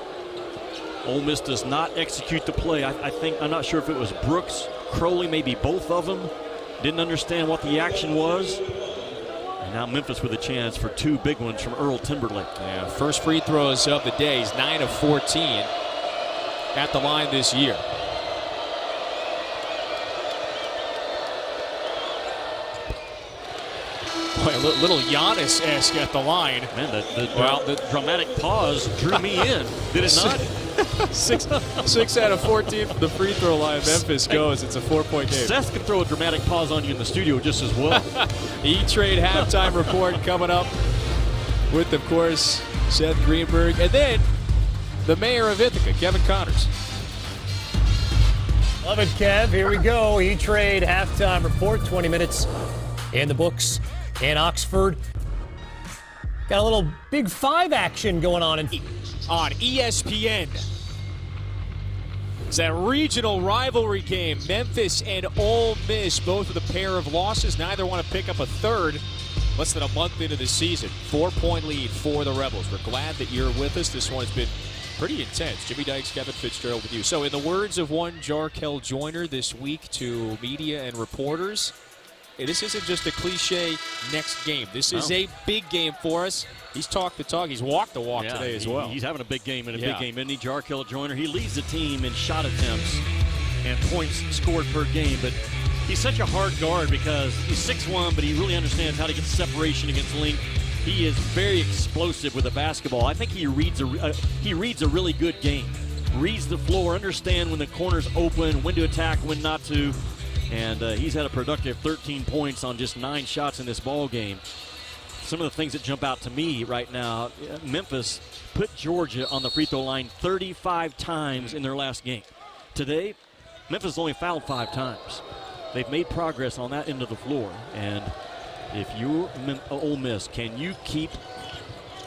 Ole Miss does not execute the play. I'm not sure if it was Brooks, Crowley, maybe both of them. Didn't understand what the action was. And now Memphis with a chance for 2 big ones from Earl Timberlake. Yeah, first free throws of the day. He's 9 of 14 at the line this year. Boy, a little Giannis-esque at the line. Man, the dramatic pause drew me in. Did it not? 6 out of 14 from the free throw line. Memphis goes. It's a 4-point game. Seth can throw a dramatic pause on you in the studio just as well. E-Trade halftime report coming up with, of course, Seth Greenberg. And then the mayor of Ithaca, Kevin Connors. Love it, Kev. Here we go. E-Trade halftime report. 20 minutes in the books in Oxford. Got a little Big 5 action going on on ESPN. It's that regional rivalry game. Memphis and Ole Miss, both with a pair of losses. Neither want to pick up a third less than a month into the season. 4-point lead for the Rebels. We're glad that you're with us. This one has been pretty intense. Jimmy Dykes, Kevin Fitzgerald with you. So in the words of one Jarkel Joyner this week to media and reporters, this isn't just a cliche next game. This is a big game for us. He's talked the talk. He's walked the walk today as well. He's having a big game and a big game, isn't he? Jarkel Joyner. He leads the team in shot attempts and points scored per game. But he's such a hard guard because he's 6'1", but he really understands how to get separation against length. He is very explosive with the basketball. I think he reads a really good game. Reads the floor, understand when the corner's open, when to attack, when not to. And he's had a productive 13 points on just 9 shots in this ball game. Some of the things that jump out to me right now, Memphis put Georgia on the free throw line 35 times in their last game. Today, Memphis only fouled 5 times. They've made progress on that end of the floor. And if you're Ole Miss, can you keep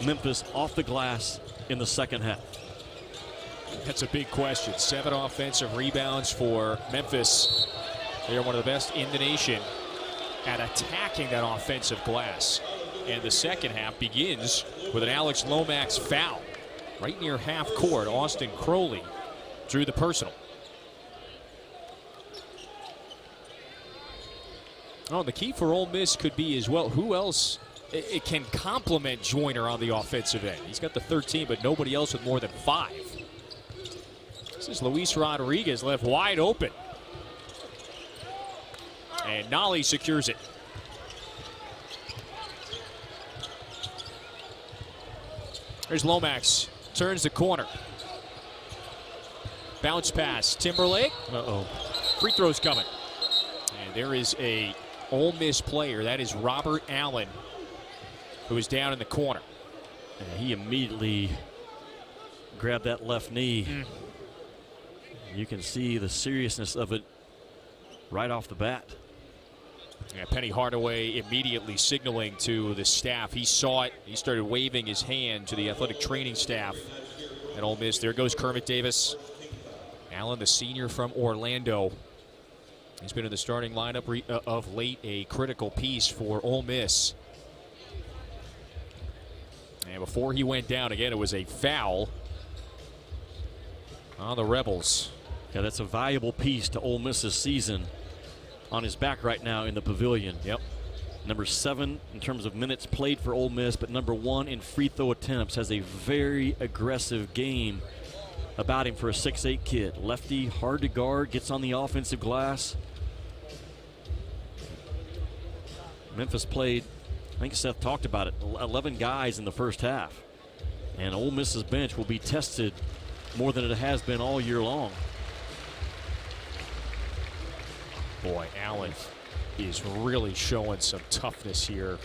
Memphis off the glass in the second half? That's a big question. 7 offensive rebounds for Memphis. They are one of the best in the nation at attacking that offensive glass. And the second half begins with an Alex Lomax foul. Right near half court, Austin Crowley drew the personal. Oh, the key for Ole Miss could be as well, who else it can complement Joyner on the offensive end. He's got the 13, but nobody else with more than 5. This is Luis Rodriguez left wide open. And Nolley secures it. There's Lomax. Turns the corner. Bounce pass. Timberlake. Free throw's coming. And there is a Ole Miss player. That is Robert Allen, who is down in the corner. And he immediately grabbed that left knee. You can see the seriousness of it right off the bat. Yeah, Penny Hardaway immediately signaling to the staff. He saw it. He started waving his hand to the athletic training staff And Ole Miss, there goes Kermit Davis. Allen, the senior from Orlando. He's been in the starting lineup of late, a critical piece for Ole Miss. And before he went down, again, it was a foul on the Rebels. Yeah, that's a valuable piece to Ole Miss's season on his back right now in the pavilion. Yep. Number 7 in terms of minutes played for Ole Miss, but number 1 in free throw attempts. Has a very aggressive game about him for a 6'8" kid. Lefty, hard to guard, gets on the offensive glass. Memphis played, I think Seth talked about it, 11 guys in the first half. And Ole Miss's bench will be tested more than it has been all year long. Boy, Allen is really showing some toughness here.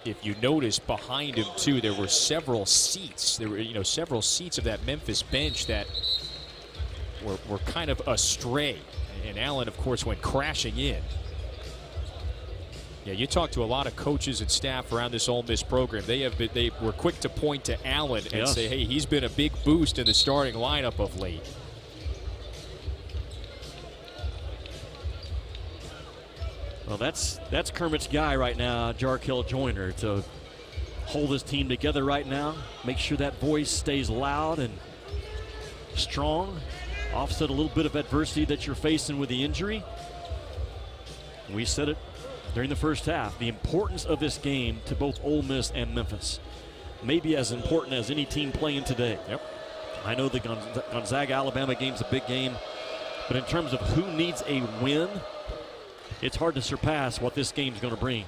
If you notice behind him too, there were several seats. There were, several seats of that Memphis bench that were kind of astray. And Allen, of course, went crashing in. Yeah, you talk to a lot of coaches and staff around this Ole Miss program. They were quick to point to Allen and say, hey, he's been a big boost in the starting lineup of late. Well, that's Kermit's guy right now, Jarkel Joyner, to hold his team together right now, make sure that voice stays loud and strong, offset a little bit of adversity that you're facing with the injury. We said it during the first half, the importance of this game to both Ole Miss and Memphis. Maybe as important as any team playing today. Yep. I know the Gonzaga-Alabama game's a big game, but in terms of who needs a win, it's hard to surpass what this game's going to bring.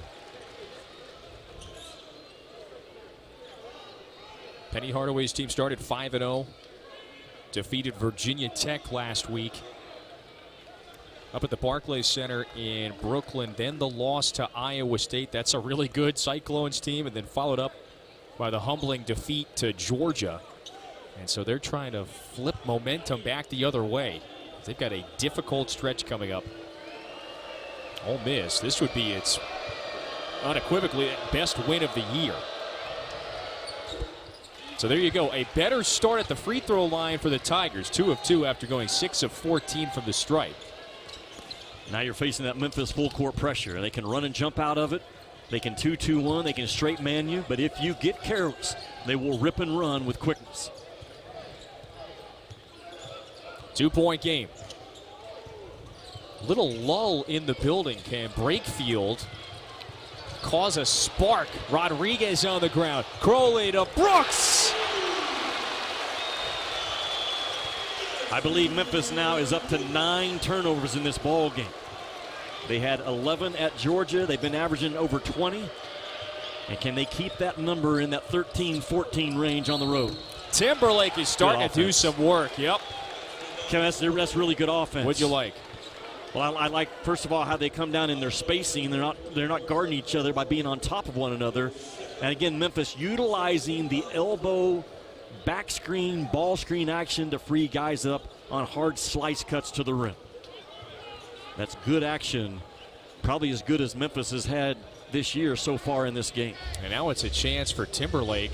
Penny Hardaway's team started 5-0. Defeated Virginia Tech last week up at the Barclays Center in Brooklyn. Then the loss to Iowa State. That's a really good Cyclones team. And then followed up by the humbling defeat to Georgia. And so they're trying to flip momentum back the other way. They've got a difficult stretch coming up. Ole Miss, this would be its unequivocally best win of the year. So there you go. A better start at the free throw line for the Tigers. 2 of 2 after going 6 of 14 from the stripe. Now you're facing that Memphis full court pressure. They can run and jump out of it. They can 2-2-1. They can straight man you. But if you get careless, they will rip and run with quickness. 2-point game. Little lull in the building. Can Brakefield cause a spark? Rodriguez on the ground. Crowley to Brooks. I believe Memphis now is up to 9 turnovers in this ball game. They had 11 at Georgia. They've been averaging over 20. And can they keep that number in that 13-14 range on the road? Timberlake is starting to do some work. Yep. Kevin, that's really good offense. What'd you like? Well, I like, first of all, how they come down in their spacing. They're not guarding each other by being on top of one another. And again, Memphis utilizing the elbow back screen, ball screen action to free guys up on hard slice cuts to the rim. That's good action, probably as good as Memphis has had this year so far in this game. And now it's a chance for Timberlake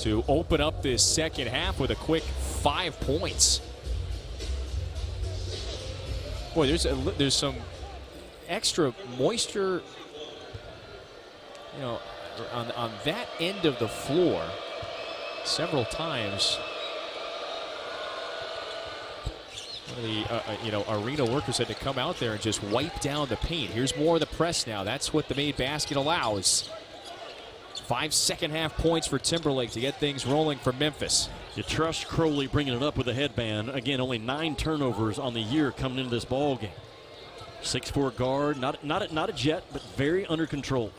to open up this second half with a quick 5 points. Boy, there's some extra moisture, on that end of the floor. Several times, one of the arena workers had to come out there and just wipe down the paint. Here's more of the press now. That's what the made basket allows. 5 second half points for Timberlake to get things rolling for Memphis. You trust Crowley bringing it up with a headband. Again, only 9 turnovers on the year coming into this ball game. 6'4" guard, not a jet, but very under control.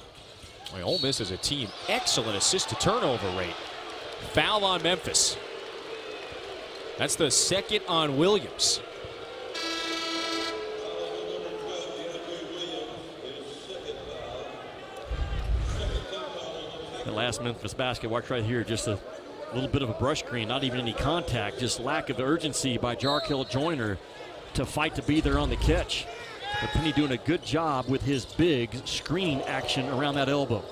Well, Ole Miss as a team, excellent assist to turnover rate. Foul on Memphis. That's the second on Williams. The last Memphis basket, watch right here, just a little bit of a brush screen, not even any contact, just lack of urgency by Jarkel Joyner to fight to be there on the catch. But Penny doing a good job with his big screen action around that elbow.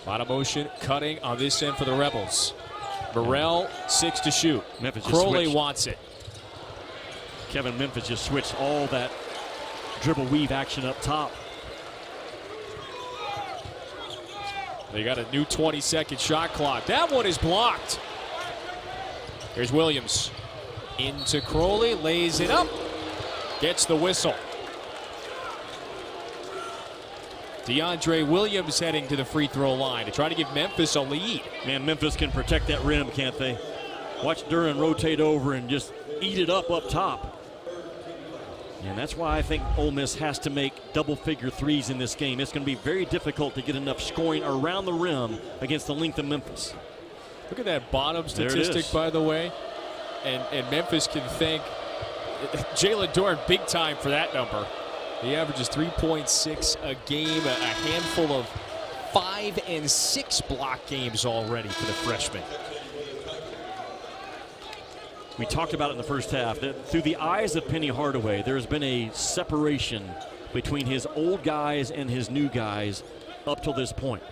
A lot of motion cutting on this end for the Rebels. Morrell, 6 to shoot. Memphis Crowley wants it. Kevin Memphis just switched all that dribble weave action up top. They got a new 20-second shot clock. That one is blocked. Here's Williams. Into Crowley, lays it up. Gets the whistle. DeAndre Williams heading to the free throw line to try to give Memphis a lead. Man, Memphis can protect that rim, can't they? Watch Duren rotate over and just eat it up top. And that's why I think Ole Miss has to make double-figure threes in this game. It's going to be very difficult to get enough scoring around the rim against the length of Memphis. Look at that bottom statistic, by the way. And Memphis can thank Jalen Duren big time for that number. He averages 3.6 a game, a handful of 5 and 6 block games already for the freshman. We talked about it in the first half. That through the eyes of Penny Hardaway, there's been a separation between his old guys and his new guys up till this point.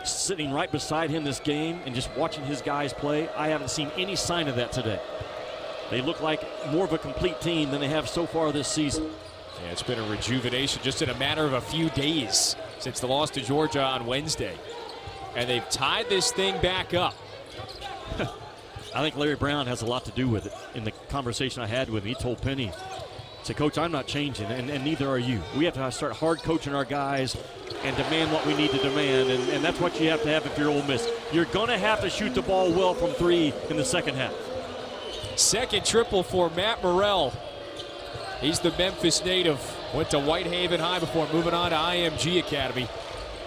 Sitting right beside him this game and just watching his guys play, I haven't seen any sign of that today. They look like more of a complete team than they have so far this season. Yeah, it's been a rejuvenation just in a matter of a few days since the loss to Georgia on Wednesday. And they've tied this thing back up. I think Larry Brown has a lot to do with it. In the conversation I had with him, he told Penny, he said, Coach, I'm not changing, and neither are you. We have to start hard coaching our guys and demand what we need to demand, and that's what you have to have if you're Ole Miss. You're going to have to shoot the ball well from 3 in the second half. Second triple for Matt Morrell. He's the Memphis native. Went to Whitehaven High before moving on to IMG Academy.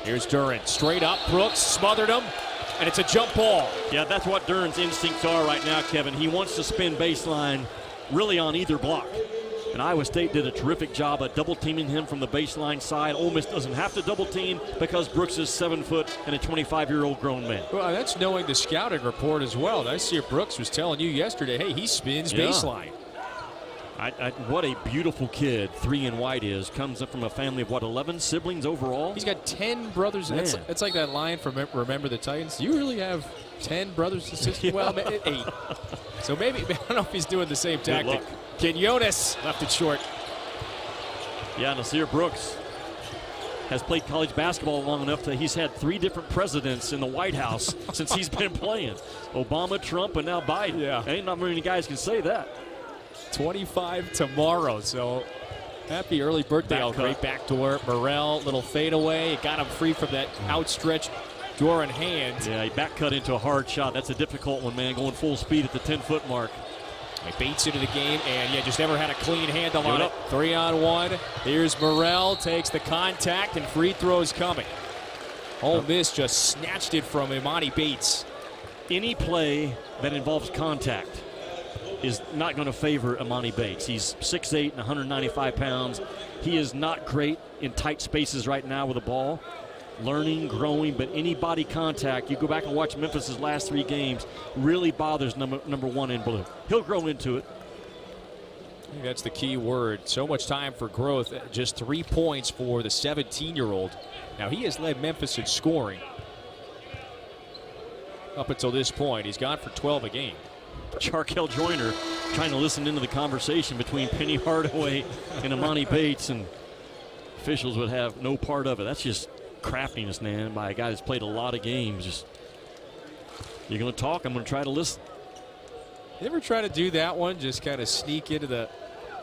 Here's Duren. Straight up. Brooks smothered him. And it's a jump ball. Yeah, that's what Duren's instincts are right now, Kevin. He wants to spin baseline really on either block. And Iowa State did a terrific job of double-teaming him from the baseline side. Ole Miss doesn't have to double-team because Brooks is 7 foot and a 25-year-old grown man. Well, that's knowing the scouting report as well. I see Brooks was telling you yesterday, hey, he spins baseline. What a beautiful kid 3 and White is. Comes up from a family of, 11 siblings overall? He's got 10 brothers. It's like that line from Remember the Titans. You really have 10 brothers and sisters? Yeah. Well, 8. So maybe, I don't know if he's doing the same tactic. Quinones left it short. Yeah, Nasir Brooks has played college basketball long enough that he's had 3 different presidents in the White House since he's been playing. Obama, Trump, and now Biden. Yeah. Ain't not many guys can say that. 25 tomorrow, so happy early birthday. Great backdoor. Morrell, little fadeaway. It got him free from that outstretched Duren hand. Yeah, he back cut into a hard shot. That's a difficult one, man, going full speed at the 10-foot mark. Bates into the game, and just never had a clean handle on it. 3-on-1. Here's Morrell, takes the contact, and free throws coming. Ole Miss just snatched it from Emoni Bates. Any play that involves contact is not going to favor Emoni Bates. He's 6'8" and 195 pounds. He is not great in tight spaces right now with the ball. Learning, growing, but any body contact, you go back and watch Memphis' last 3 games, really bothers number 1 in blue. He'll grow into it. I think that's the key word. So much time for growth. Just 3 points for the 17-year-old. Now, he has led Memphis in scoring up until this point. He's gone for 12 a game. Jarkel Joyner trying to listen into the conversation between Penny Hardaway and Emoni Bates, and officials would have no part of it. That's just craftiness, man, by a guy that's played a lot of games. Just, you're going to talk, I'm going to try to listen. You ever try to do that one? Just kind of sneak into the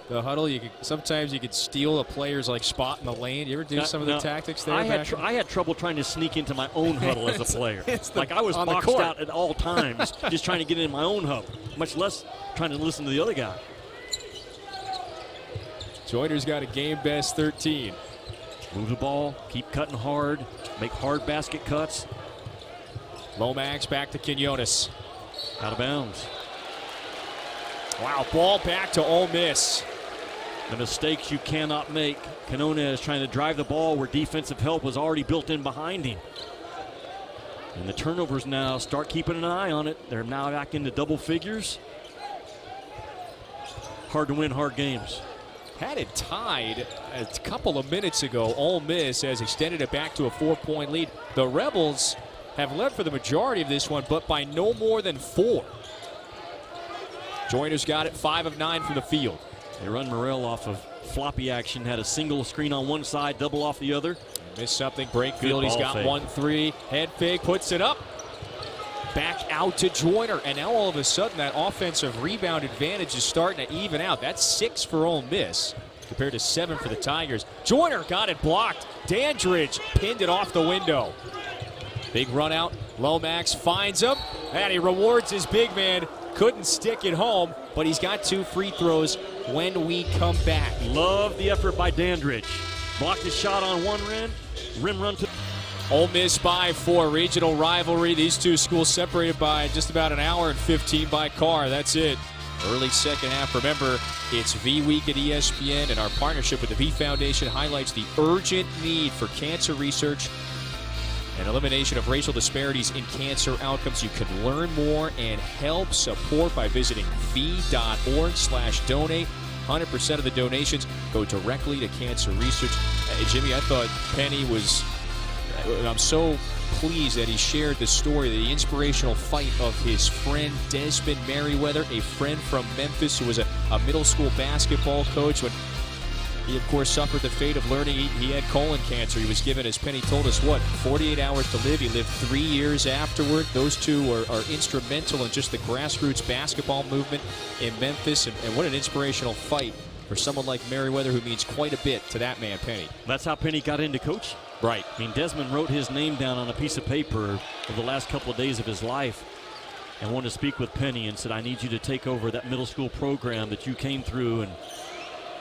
huddle. Sometimes you could steal a player's spot in the lane. You ever do some of the tactics there? I had trouble trying to sneak into my own huddle as a player. I was boxed out at all times, just trying to get in my own huddle, much less trying to listen to the other guy. Joyner's got a game best 13. Move the ball, keep cutting hard, make hard basket cuts. Lomax back to Quinones. Out of bounds. Wow, ball back to Ole Miss. The mistakes you cannot make. Quinones trying to drive the ball where defensive help was already built in behind him. And the turnovers now, start keeping an eye on it. They're now back into double figures. Hard to win hard games. had it tied a couple of minutes ago. Ole Miss has extended it back to a 4-point lead. The Rebels have led for the majority of this one, but by no more than 4. Joyner's got it, 5 of 9 from the field. They run Morrell off of floppy action, had a single screen on one side, double off the other. Missed something, Brakefield, he's got 1-3. Head fake, puts it up. Back out to Joyner, and now all of a sudden that offensive rebound advantage is starting to even out. That's 6 for Ole Miss compared to 7 for the Tigers. Joyner got it blocked. Dandridge pinned it off the window. Big run out. Lomax finds him, and he rewards his big man. Couldn't stick it home, but he's got 2 free throws when we come back. Love the effort by Dandridge. Blocked his shot on one rim run to... Ole Miss by 4, regional rivalry. These two schools separated by just about an hour and 15 by car. That's it. Early second half. Remember, it's V Week at ESPN, and our partnership with the V Foundation highlights the urgent need for cancer research and elimination of racial disparities in cancer outcomes. You can learn more and help support by visiting v.org/donate. 100% of the donations go directly to cancer research. Jimmy, I thought Penny was... I'm so pleased that he shared the story, the inspirational fight of his friend Desmond Merriweather, a friend from Memphis who was a middle school basketball coach. When he, of course, suffered the fate of learning he had colon cancer. He was given, as Penny told us, 48 hours to live. He lived 3 years afterward. Those two are instrumental in just the grassroots basketball movement in Memphis. And what an inspirational fight for someone like Merriweather, who means quite a bit to that man, Penny. That's how Penny got into coaching. Right. I mean, Desmond wrote his name down on a piece of paper over the last couple of days of his life and wanted to speak with Penny and said, I need you to take over that middle school program that you came through.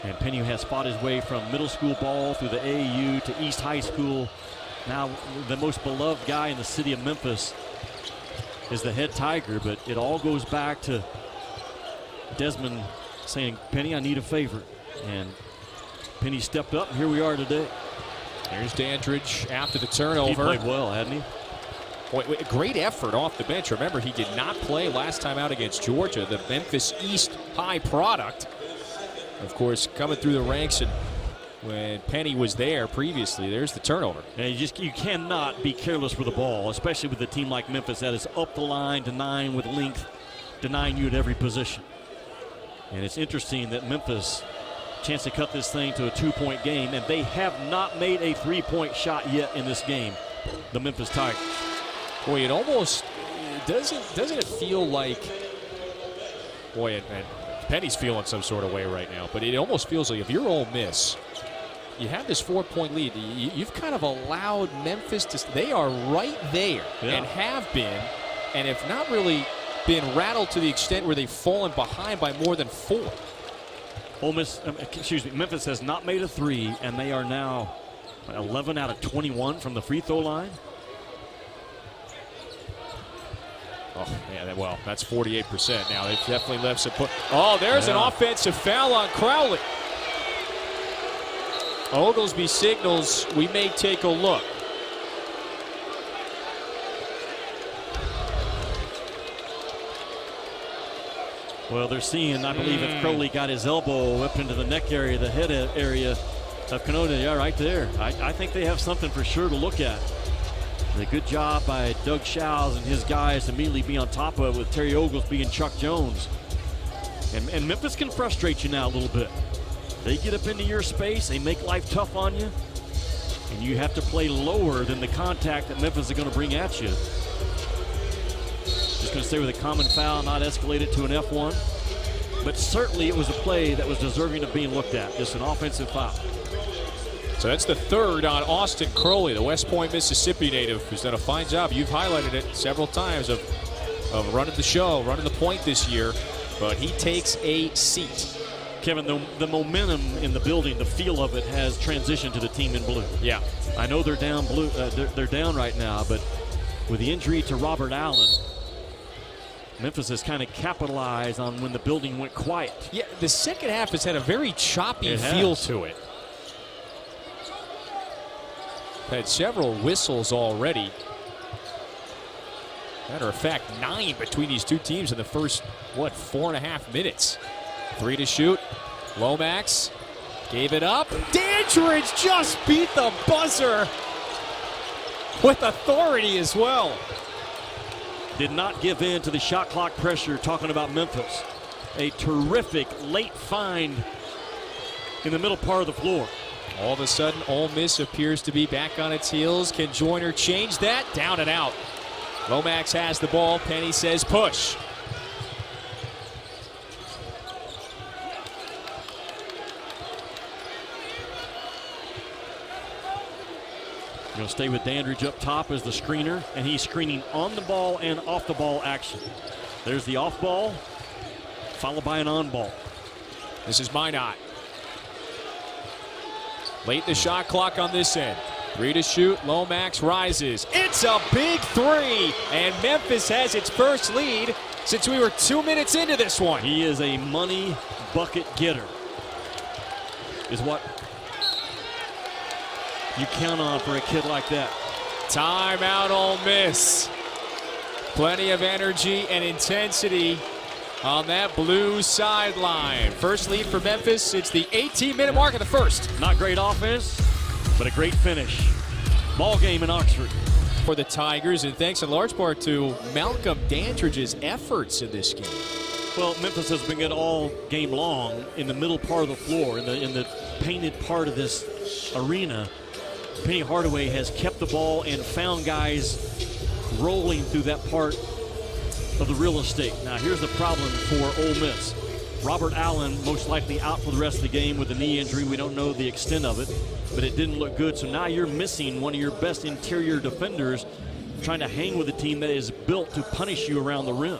And Penny has fought his way from middle school ball through the AAU to East High School. Now the most beloved guy in the city of Memphis is the head Tiger, but it all goes back to Desmond saying, Penny, I need a favor. And Penny stepped up, and here we are today. There's Dandridge after the turnover. He played well, hadn't he? Boy, great effort off the bench. Remember, he did not play last time out against Georgia, the Memphis East High product. Of course, coming through the ranks, and when Penny was there previously, there's the turnover. And you cannot be careless with the ball, especially with a team like Memphis that is up the line, denying with length, denying you at every position. And it's interesting that Memphis, chance to cut this thing to a 2-point game, and they have not made a 3-point shot yet in this game, the Memphis Tigers. Boy, it almost doesn't it feel like, boy, and Penny's feeling some sort of way right now, but it almost feels like if you're Ole Miss, you have this 4-point lead. You've kind of allowed Memphis to, they are right there and have been, and have not really been rattled to the extent where they've fallen behind by more than 4. Memphis has not made a 3, and they are now 11 out of 21 from the free throw line. Oh, yeah, well, that's 48% now. They've definitely left some put. Oh, there's an offensive foul on Crowley. Oglesby signals we may take a look. Well, they're seeing, I believe, if Crowley got his elbow up into the neck area, the head area of Quinones, yeah, right there. I think they have something for sure to look at. A good job by Doug Shows and his guys to immediately be on top of it with Terry Oglesby and Chuck Jones. And Memphis can frustrate you now a little bit. They get up into your space, they make life tough on you, and you have to play lower than the contact that Memphis is going to bring at you. Just going to stay with a common foul, not escalated to an F1. But certainly it was a play that was deserving of being looked at. Just an offensive foul. So that's the third on Austin Crowley, the West Point, Mississippi native, who's done a fine job. You've highlighted it several times of running the show, running the point this year. But he takes a seat. Kevin, the momentum in the building, the feel of it has transitioned to the team in blue. Yeah. I know they're down blue. They're down right now, but with the injury to Robert Allen, Memphis has kind of capitalized on when the building went quiet. Yeah, the second half has had a very choppy feel to it. Had several whistles already. Matter of fact, 9 between these two teams in the first, 4.5 minutes. 3 to shoot. Lomax Gave it up. Dandridge just beat the buzzer with authority as well. Did not give in to the shot clock pressure, talking about Memphis. A terrific late find in the middle part of the floor. All of a sudden, Ole Miss appears to be back on its heels. Can Joyner change that? Down and out. Lomax has the ball. Penny says push. Going to stay with Dandridge up top as the screener, and he's screening on the ball and off the ball action. There's the off ball, followed by an on ball. This is Minott. Late in the shot clock on this end. 3 to shoot. Lomax rises. It's a big 3, and Memphis has its first lead since we were 2 minutes into this one. He is a money bucket getter, is what you count on for a kid like that. Timeout, Ole Miss. Plenty of energy and intensity on that blue sideline. First lead for Memphis. It's the 18-minute mark of the first. Not great offense, but a great finish. Ball game in Oxford. For the Tigers, and thanks in large part to Malcolm Dandridge's efforts in this game. Well, Memphis has been good all game long in the middle part of the floor, in the painted part of this arena. Penny Hardaway has kept the ball and found guys rolling through that part of the real estate. Now, here's the problem for Ole Miss. Robert Allen most likely out for the rest of the game with a knee injury. We don't know the extent of it, but it didn't look good. So now you're missing one of your best interior defenders trying to hang with a team that is built to punish you around the rim.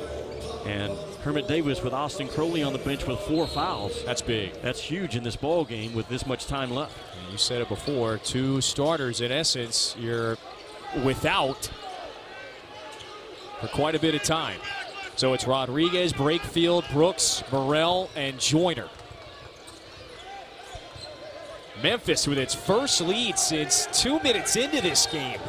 And Kermit Davis with Austin Crowley on the bench with 4 fouls. That's big. That's huge in this ball game with this much time left. And you said it before, 2 starters in essence you're without for quite a bit of time. So it's Rodriguez, Brakefield, Brooks, Morrell, and Joyner. Memphis with its first lead since 2 minutes into this game.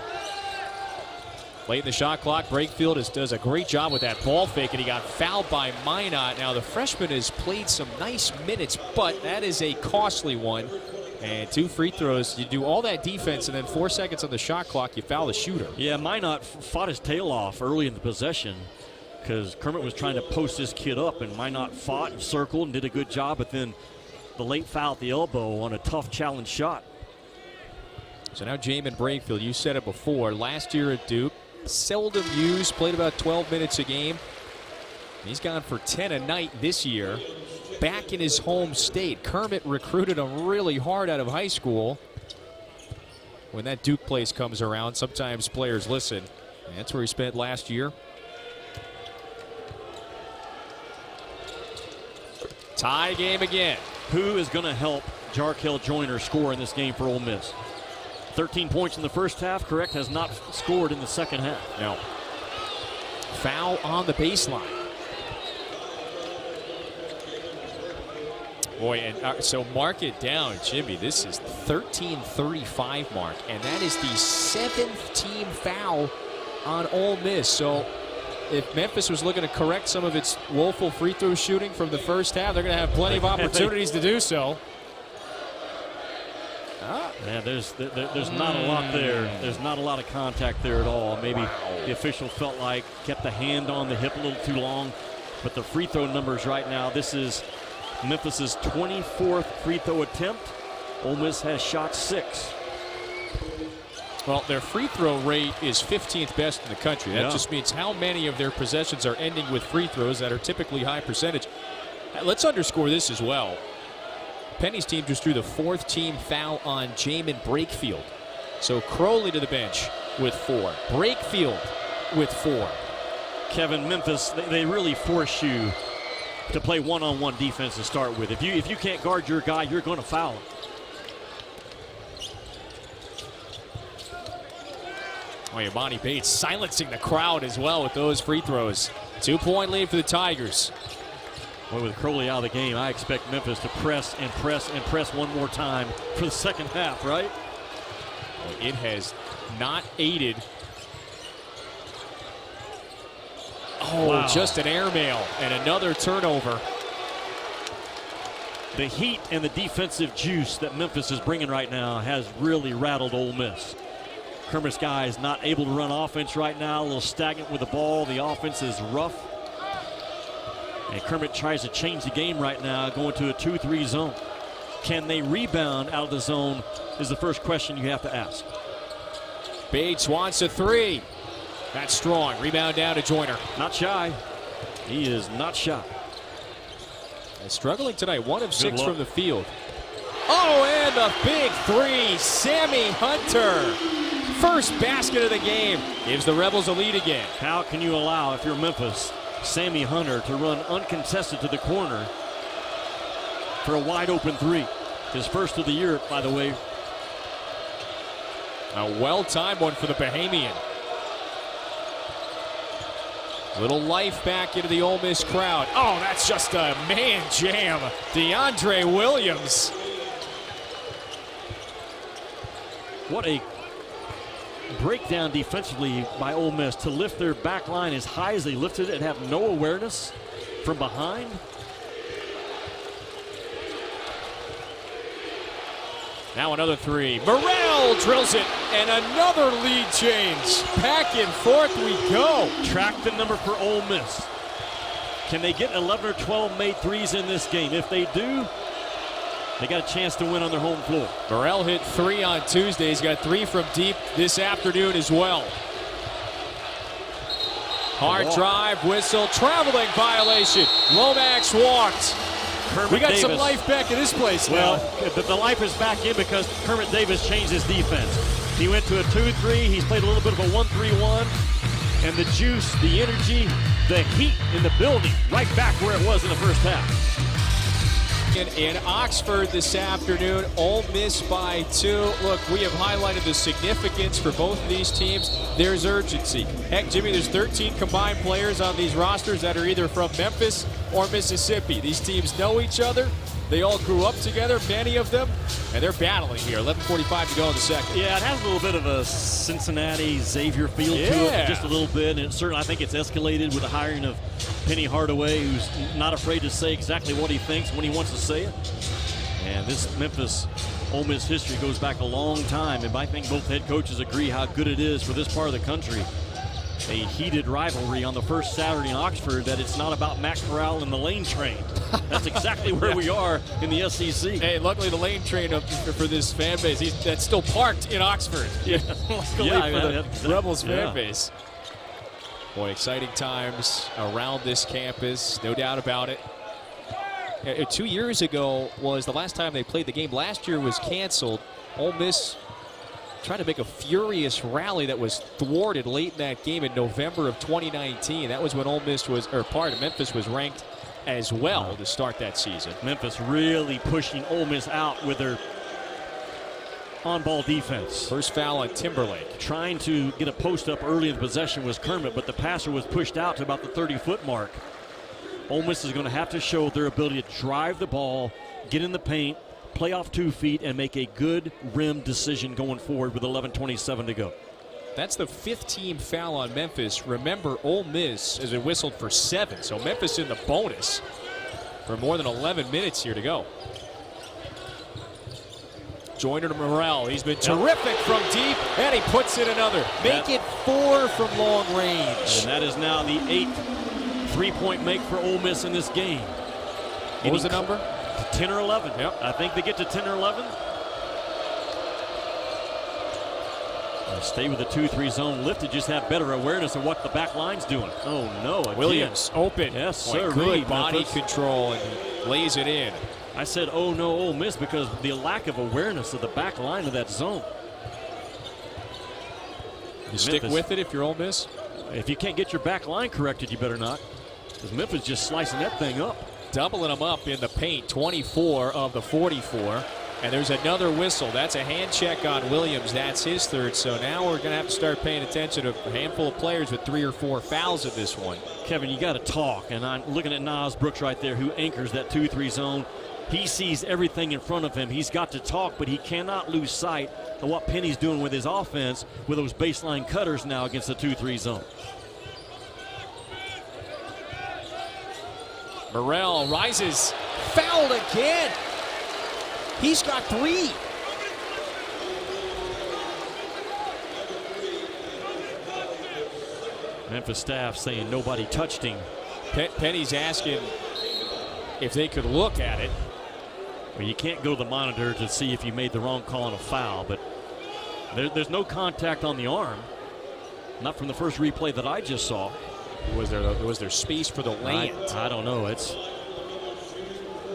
Late in the shot clock, Brakefield does a great job with that ball fake, and he got fouled by Minott. Now, the freshman has played some nice minutes, but that is a costly one. And 2 free throws. You do all that defense, and then 4 seconds on the shot clock, you foul the shooter. Yeah, Minott fought his tail off early in the possession because Kermit was trying to post this kid up, and Minott fought and circled and did a good job, but then the late foul at the elbow on a tough challenge shot. So now Jamin Brakefield, you said it before, last year at Duke, seldom used, played about 12 minutes a game. He's gone for 10 a night this year. Back in his home state. Kermit recruited him really hard out of high school. When that Duke place comes around, sometimes players listen. And that's where he spent last year. Tie game again. Who is going to help Jarkel Joyner score in this game for Ole Miss? 13 points in the first half, correct? Has not scored in the second half. No. Foul on the baseline. Boy, and so mark it down, Jimmy. This is 13:35 mark, and that is the 7th team foul on Ole Miss. So if Memphis was looking to correct some of its woeful free throw shooting from the first half, they're going to have plenty of opportunities to do so. Yeah, there's not a lot there. There's not a lot of contact there at all. Maybe the official felt like kept the hand on the hip a little too long. But the free throw numbers right now, this is Memphis's 24th free throw attempt. Ole Miss has shot 6. Well, their free throw rate is 15th best in the country. That just means how many of their possessions are ending with free throws that are typically high percentage. Let's underscore this as well. Penny's team just drew the 4th team foul on Jamin Brakefield. So Crowley to the bench with 4. Brakefield with 4. Kevin, Memphis, they really force you to play one-on-one defense to start with. If you can't guard your guy, you're going to foul him. Oh, Emoni Bates silencing the crowd as well with those free throws. 2-point lead for the Tigers. Well, with Crowley out of the game, I expect Memphis to press and press and press one more time for the second half, right? Well, it has not aided. Oh, wow. Just an airmail and another turnover. The heat and the defensive juice that Memphis is bringing right now has really rattled Ole Miss. Kermit's guys not able to run offense right now, a little stagnant with the ball. The offense is rough. And Kermit tries to change the game right now, going to a 2-3 zone. Can they rebound out of the zone is the first question you have to ask. Bates wants a three. That's strong. Rebound down to Joyner. Not shy. He is not shy. And struggling tonight, 1 of 6 from the field. Oh, and the big three, Sammy Hunter. First basket of the game. Gives the Rebels a lead again. How can you allow, if you're Memphis, Sammy Hunter to run uncontested to the corner for a wide open three? His first of the year, by the way. A well-timed one for the Bahamian. Little life back into the Ole Miss crowd. Oh, that's just a man jam. DeAndre Williams. What a breakdown defensively by Ole Miss to lift their back line as high as they lifted it and have no awareness from behind. Now another three. Morrell drills it, and another lead change. Back and forth we go. Track the number for Ole Miss. Can they get 11 or 12 made threes in this game? If they do, they got a chance to win on their home floor. Morrell hit 3 on Tuesday. He's got 3 from deep this afternoon as well. Hard drive, whistle, traveling violation. Lomax walked. We got some life back in this place now. Well, the life is back in because Kermit Davis changed his defense. He went to a 2-3. He's played a little bit of a 1-3-1. And the juice, the energy, the heat in the building, right back where it was in the first half. In Oxford this afternoon, Ole Miss by 2. Look, we have highlighted the significance for both of these teams. There's urgency. Heck, Jimmy, there's 13 combined players on these rosters that are either from Memphis or Mississippi. These teams know each other. They all grew up together, many of them, and they're battling here. 11:45 to go in the second. Yeah, it has a little bit of a Cincinnati Xavier feel to it, just a little bit. And certainly, I think it's escalated with the hiring of Penny Hardaway, who's not afraid to say exactly what he thinks when he wants to say it. And this Memphis Ole Miss history goes back a long time, and I think both head coaches agree how good it is for this part of the country. A heated rivalry on the first Saturday in Oxford, that it's not about Matt Corral and the Lane Train. That's exactly where we are in the SEC. Hey, luckily the Lane Train up for this fan base, that's still parked in Oxford. Yeah, for the Rebels fan base. Boy, exciting times around this campus, no doubt about it. 2 years ago was the last time they played the game. Last year was canceled. Ole Miss trying to make a furious rally that was thwarted late in that game in November of 2019. That was when Memphis was ranked as well to start that season. Memphis really pushing Ole Miss out with their on-ball defense. First foul on Timberlake. Trying to get a post up early in the possession was Kermit, but the passer was pushed out to about the 30-foot mark. Ole Miss is going to have to show their ability to drive the ball, get in the paint, play off 2 feet, and make a good rim decision going forward with 11:27 to go. That's the 5th team foul on Memphis. Remember, Ole Miss has been whistled for 7, so Memphis in the bonus for more than 11 minutes here to go. Joyner to Morrell. He's been terrific from deep, and he puts in another. Make it 4 from long range. And that is now the 8th three-point make for Ole Miss in this game. What was the number? 10 or 11. Yep. I think they get to 10 or 11. Stay with the 2-3 zone. Lifted just have better awareness of what the back line's doing. Oh, no. Again. Williams open. Yes, sir. Good body control, and he lays it in. I said, oh, no, Ole Miss, because the lack of awareness of the back line of that zone. You stick with it if you're Ole Miss? If you can't get your back line corrected, you better not. Because Memphis just slicing that thing up. Doubling them up in the paint, 24 of the 44. And there's another whistle. That's a hand check on Williams. That's his 3rd. So now we're going to have to start paying attention to a handful of players with 3 or 4 fouls in this one. Kevin, you got to talk. And I'm looking at Nas Brooks right there, who anchors that 2-3 zone. He sees everything in front of him. He's got to talk, but he cannot lose sight of what Penny's doing with his offense with those baseline cutters now against the 2-3 zone. Morrell rises, fouled again. He's got 3. Memphis staff saying nobody touched him. Penny's asking if they could look at it. Well, you can't go to the monitor to see if you made the wrong call on a foul, but there's no contact on the arm. Not from the first replay that I just saw. Was there space for the land? I don't know. It's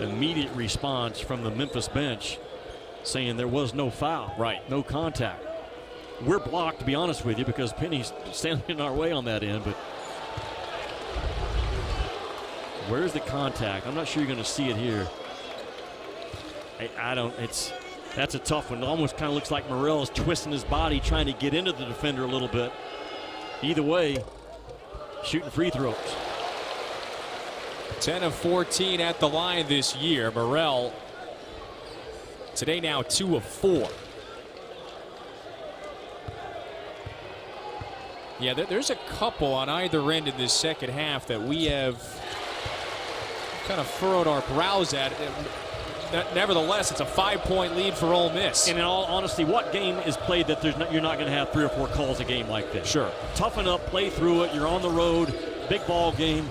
immediate response from the Memphis bench saying there was no foul. Right. No contact. We're blocked, to be honest with you, because Penny's standing in our way on that end, but where's the contact? I'm not sure you're going to see it here. That's a tough one. It almost kind of looks like Morrell is twisting his body trying to get into the defender a little bit. Either way, shooting free throws. 10 of 14 at the line this year. Morrell today now 2 of 4. Yeah, there's a couple on either end in this second half that we have kind of furrowed our brows at. Nevertheless, it's a 5-point lead for Ole Miss. And in all honesty, what game is played that you're not going to have 3 or 4 calls a game like this? Sure. Toughen up, play through it. You're on the road. Big ball game.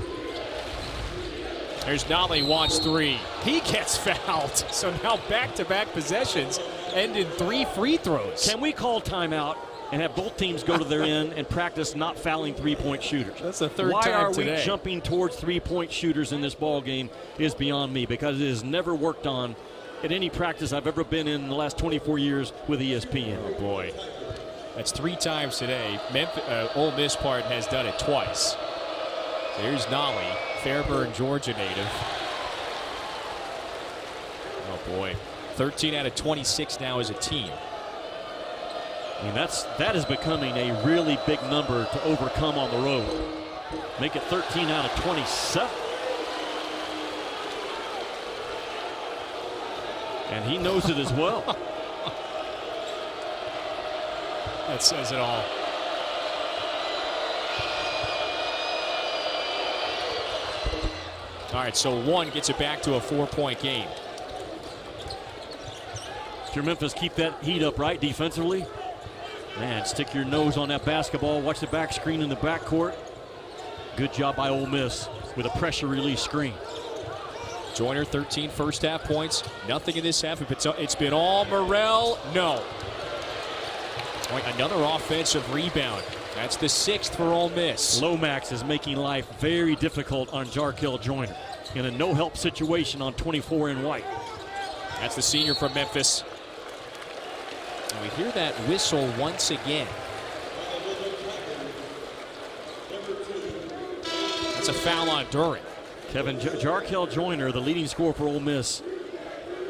There's Nolley, wants 3. He gets fouled. So now back-to-back possessions end in 3 free throws. Can we call timeout and have both teams go to their end and practice not fouling 3-point shooters? That's the third Why time are today. we jumping towards 3-point shooters in this ball game is beyond me, because it has never worked on at any practice I've ever been in the last 24 years with ESPN. Oh boy, that's 3 times today. Ole Miss part has done it twice. There's Nolley, Fairburn, Georgia native. Oh boy, 13 out of 26 now as a team. I mean, that is becoming a really big number to overcome on the road. Make it 13 out of 27. And he knows it as well. That says it all. All right, so 1 gets it back to a 4-point game. If you're Memphis, keep that heat up right defensively. Man, stick your nose on that basketball. Watch the back screen in the backcourt. Good job by Ole Miss with a pressure release screen. Joyner, 13 first half points. Nothing in this half. It's been all Morrell. No. Another offensive rebound. That's the 6th for Ole Miss. Lomax is making life very difficult on Jarkel Joyner in a no-help situation on 24 in white. That's the senior from Memphis. And we hear that whistle once again. That's a foul on Duren. Kevin, Jarkel Joyner, the leading scorer for Ole Miss,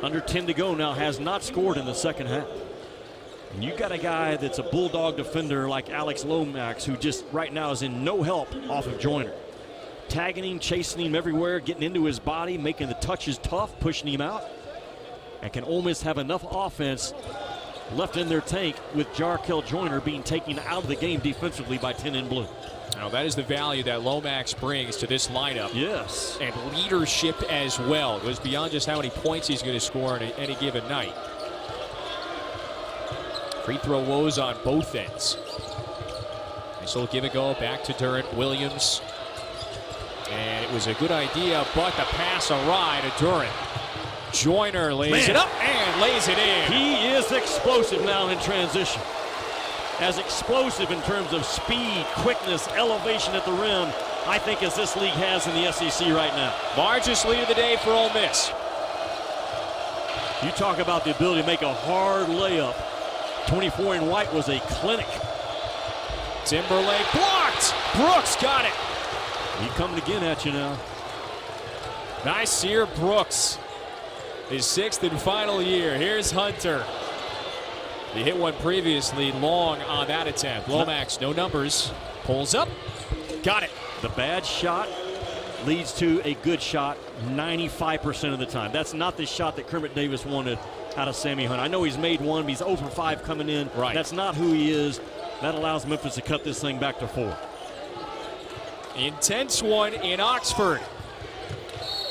under 10 to go now, has not scored in the second half. And you got a guy that's a bulldog defender like Alex Lomax, who just right now is in no help off of Joyner. Tagging him, chasing him everywhere, getting into his body, making the touches tough, pushing him out. And can Ole Miss have enough offense left in their tank with Jarkel Joyner being taken out of the game defensively by 10 in blue? Now that is the value that Lomax brings to this lineup. Yes. And leadership as well. It goes beyond just how many points he's going to score on any given night. Free throw woes on both ends. Nice little give and go back to Duren. Williams. And it was a good idea, but the pass awry to Duren. Joyner lays it up and lays it in. He is explosive now in transition. As explosive in terms of speed, quickness, elevation at the rim, I think, as this league has in the SEC right now. Largest lead of the day for Ole Miss. You talk about the ability to make a hard layup. 24 in white was a clinic. Timberlake blocked. Brooks got it. He coming again at you now. Nasir Brooks, his 6th and final year. Here's Hunter. He hit one previously long on that attempt. Lomax, no numbers. Pulls up. Got it. The bad shot leads to a good shot 95% of the time. That's not the shot that Kermit Davis wanted out of Sammy Hunt. I know he's made one, but he's 0 for 5 coming in. Right. That's not who he is. That allows Memphis to cut this thing back to 4. Intense one in Oxford.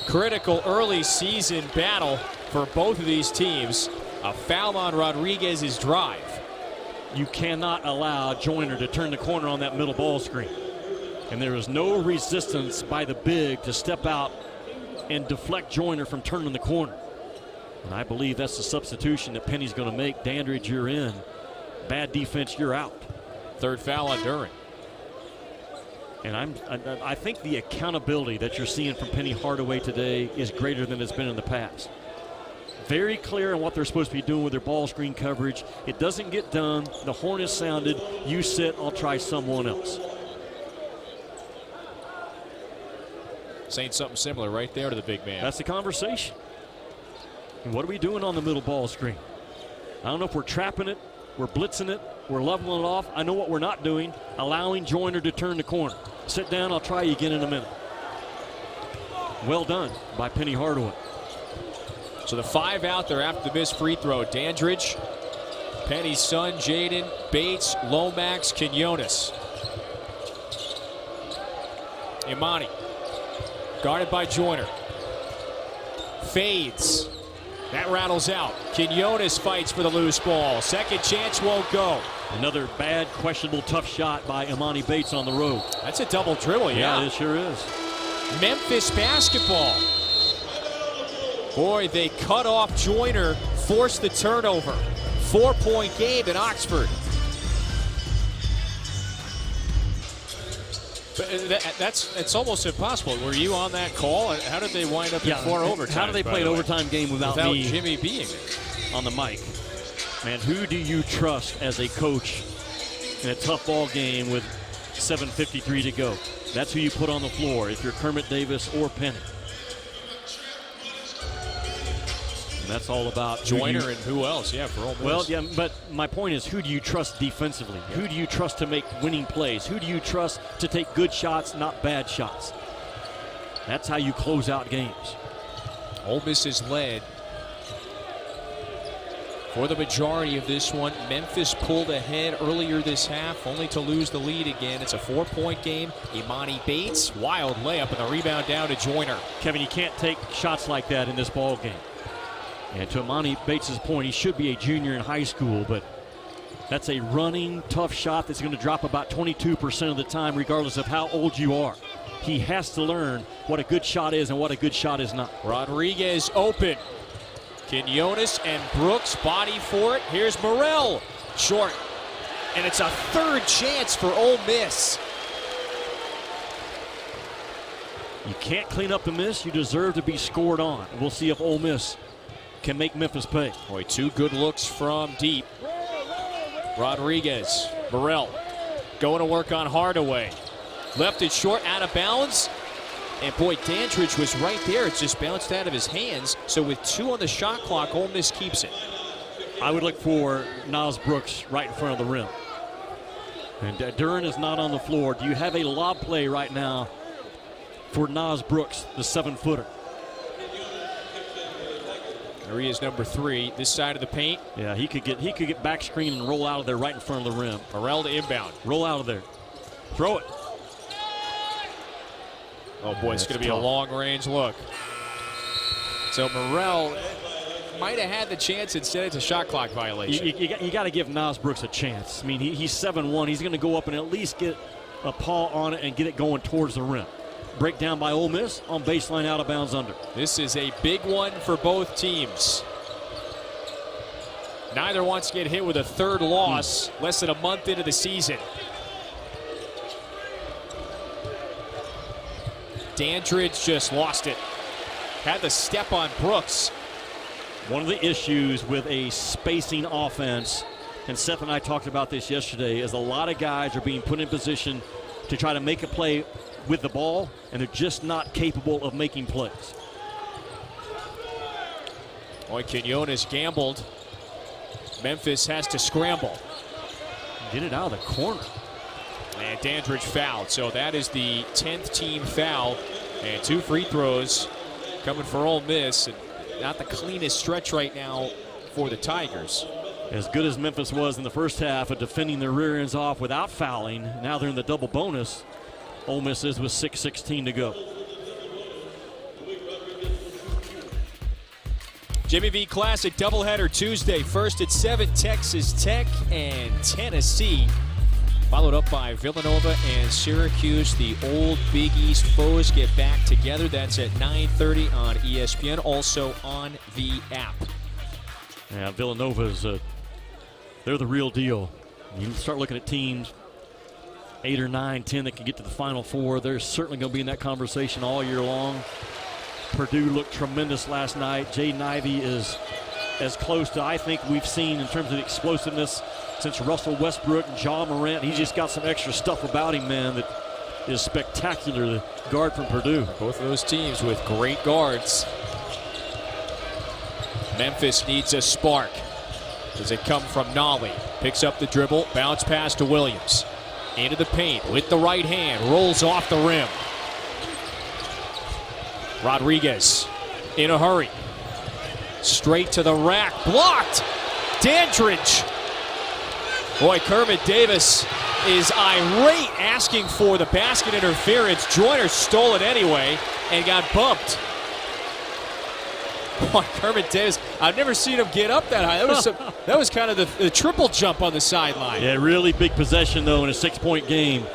Critical early season battle for both of these teams. A foul on Rodriguez's drive. You cannot allow Joyner to turn the corner on that middle ball screen. And there is no resistance by the big to step out and deflect Joyner from turning the corner. And I believe that's the substitution that Penny's going to make. Dandridge, you're in. Bad defense, you're out. Third foul on Duren. And I think the accountability that you're seeing from Penny Hardaway today is greater than it's been in the past. Very clear on what they're supposed to be doing with their ball screen coverage. It doesn't get done. The horn is sounded. You sit, I'll try someone else. Saying something similar right there to the big man. That's the conversation. And what are we doing on the middle ball screen? I don't know if we're trapping it, we're blitzing it, we're leveling it off. I know what we're not doing, allowing Joyner to turn the corner. Sit down, I'll try you again in a minute. Well done by Penny Hardaway. So the 5 out there after the missed free throw. Dandridge, Penny's son, Jayden, Bates, Lomax, Quinones. Emoni, guarded by Joyner. Fades. That rattles out. Quinones fights for the loose ball. Second chance won't go. Another bad, questionable, tough shot by Emoni Bates on the road. That's a double dribble, yeah. It sure is. Memphis basketball. Boy, they cut off Joyner, forced the turnover. 4-point game in Oxford. It's almost impossible. Were you on that call? How did they wind up in 4 overtimes? How do they play an overtime game without me Jimmy being there on the mic? Man, who do you trust as a coach in a tough ball game with 7:53 to go? That's who you put on the floor if you're Kermit Davis or Penny. And that's all about Joyner and who else? Yeah, for Ole Miss. Well, yeah, but my point is, who do you trust defensively? Yeah. Who do you trust to make winning plays? Who do you trust to take good shots, not bad shots? That's how you close out games. Ole Miss is led for the majority of this one. Memphis pulled ahead earlier this half, only to lose the lead again. It's a 4-point game. Emoni Bates, wild layup, and the rebound down to Joyner. Kevin, you can't take shots like that in this ball game. And to Emoni Bates' point, he should be a junior in high school, but that's a running, tough shot that's going to drop about 22% of the time, regardless of how old you are. He has to learn what a good shot is and what a good shot is not. Rodriguez open. Quinones and Brooks body for it. Here's Morrell, short. And it's a third chance for Ole Miss. You can't clean up the miss. You deserve to be scored on. We'll see if Ole Miss can make Memphis pay. Boy, 2 good looks from deep. Rodriguez, Morrell going to work on Hardaway. Left it short, out of bounds. And boy, Dandridge was right there. It just bounced out of his hands. So with 2 on the shot clock, Ole Miss keeps it. I would look for Nas Brooks right in front of the rim. And Duren is not on the floor. Do you have a lob play right now for Nas Brooks, the 7-footer? There he is, number 3, this side of the paint. Yeah, he could get back screen and roll out of there right in front of the rim. Morrell to inbound. Roll out of there. Throw it. Oh boy, it's going to be a long-range look. So Morrell might have had the chance. Instead, it's a shot clock violation. You got to give Nas Brooks a chance. I mean, he's 7'1". He's going to go up and at least get a paw on it and get it going towards the rim. Breakdown by Ole Miss on baseline, out of bounds under. This is a big one for both teams. Neither wants to get hit with a third loss less than a month into the season. Dandridge just lost it. Had the step on Brooks. One of the issues with a spacing offense, and Seth and I talked about this yesterday, is a lot of guys are being put in position to try to make a play with the ball, and they're just not capable of making plays. Boy, Quinones gambled. Memphis has to scramble. Get it out of the corner. And Dandridge fouled, so that is the 10th team foul. And 2 free throws coming for Ole Miss. And not the cleanest stretch right now for the Tigers. As good as Memphis was in the first half of defending their rear ends off without fouling, now they're in the double bonus. Ole Miss is with 6:16 to go. Jimmy V Classic doubleheader Tuesday. First at 7, Texas Tech and Tennessee. Followed up by Villanova and Syracuse. The old Big East foes get back together. That's at 9:30 on ESPN, also on the app. Yeah, Villanova's they're the real deal. You start looking at teams 8 or 9, 10 that can get to the Final Four. They're certainly going to be in that conversation all year long. Purdue looked tremendous last night. Jaden Ivey is as close to I think we've seen in terms of explosiveness since Russell Westbrook and John Morant. He's just got some extra stuff about him, man, that is spectacular, the guard from Purdue. Both of those teams with great guards. Memphis needs a spark. Does it come from Nolley? Picks up the dribble, bounce pass to Williams. Into the paint with the right hand, rolls off the rim. Rodriguez in a hurry. Straight to the rack, blocked. Dandridge. Boy, Kermit Davis is irate, asking for the basket interference. Joyner stole it anyway and got bumped. Boy, Kermit Davis, I've never seen him get up that high. That was kind of the triple jump on the sideline. Yeah, really big possession, though, in a 6-point game.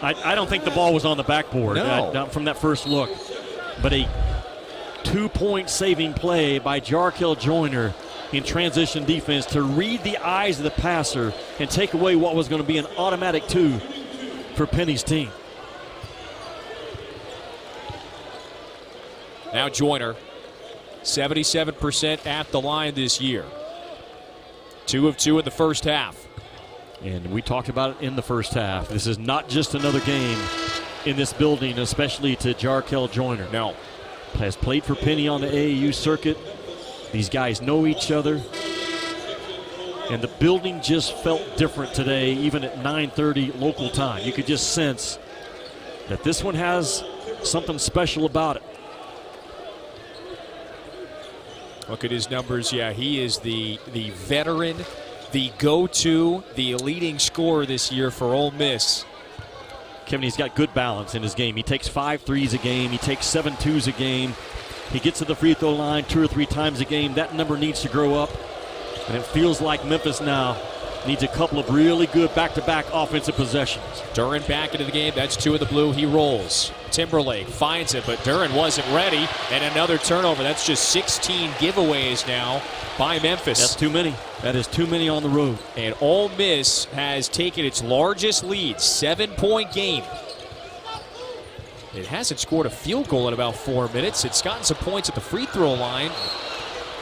I don't think the ball was on the backboard not from that first look. But a 2-point saving play by Jarkel Joyner in transition defense to read the eyes of the passer and take away what was going to be an automatic 2 for Penny's team. Now Joyner, 77% at the line this year. 2 of 2 in the first half. And we talked about it in the first half. This is not just another game in this building, especially to Jarkel Joyner. No. Has played for Penny on the AAU circuit. These guys know each other. And the building just felt different today, even at 9:30 local time. You could just sense that this one has something special about it. Look at his numbers. Yeah, he is the veteran, the go-to, the leading scorer this year for Ole Miss. Kevin, he's got good balance in his game. He takes 5 threes a game. He takes 7 twos a game. He gets to the free throw line 2 or 3 times a game. That number needs to grow up. And it feels like Memphis now needs a couple of really good back-to-back offensive possessions. Duren back into the game. That's 2 of the blue. He rolls. Timberlake finds it, but Duren wasn't ready. And another turnover. That's just 16 giveaways now by Memphis. That's too many. That is too many on the road. And Ole Miss has taken its largest lead, 7-point game. It hasn't scored a field goal in about 4 minutes. It's gotten some points at the free throw line.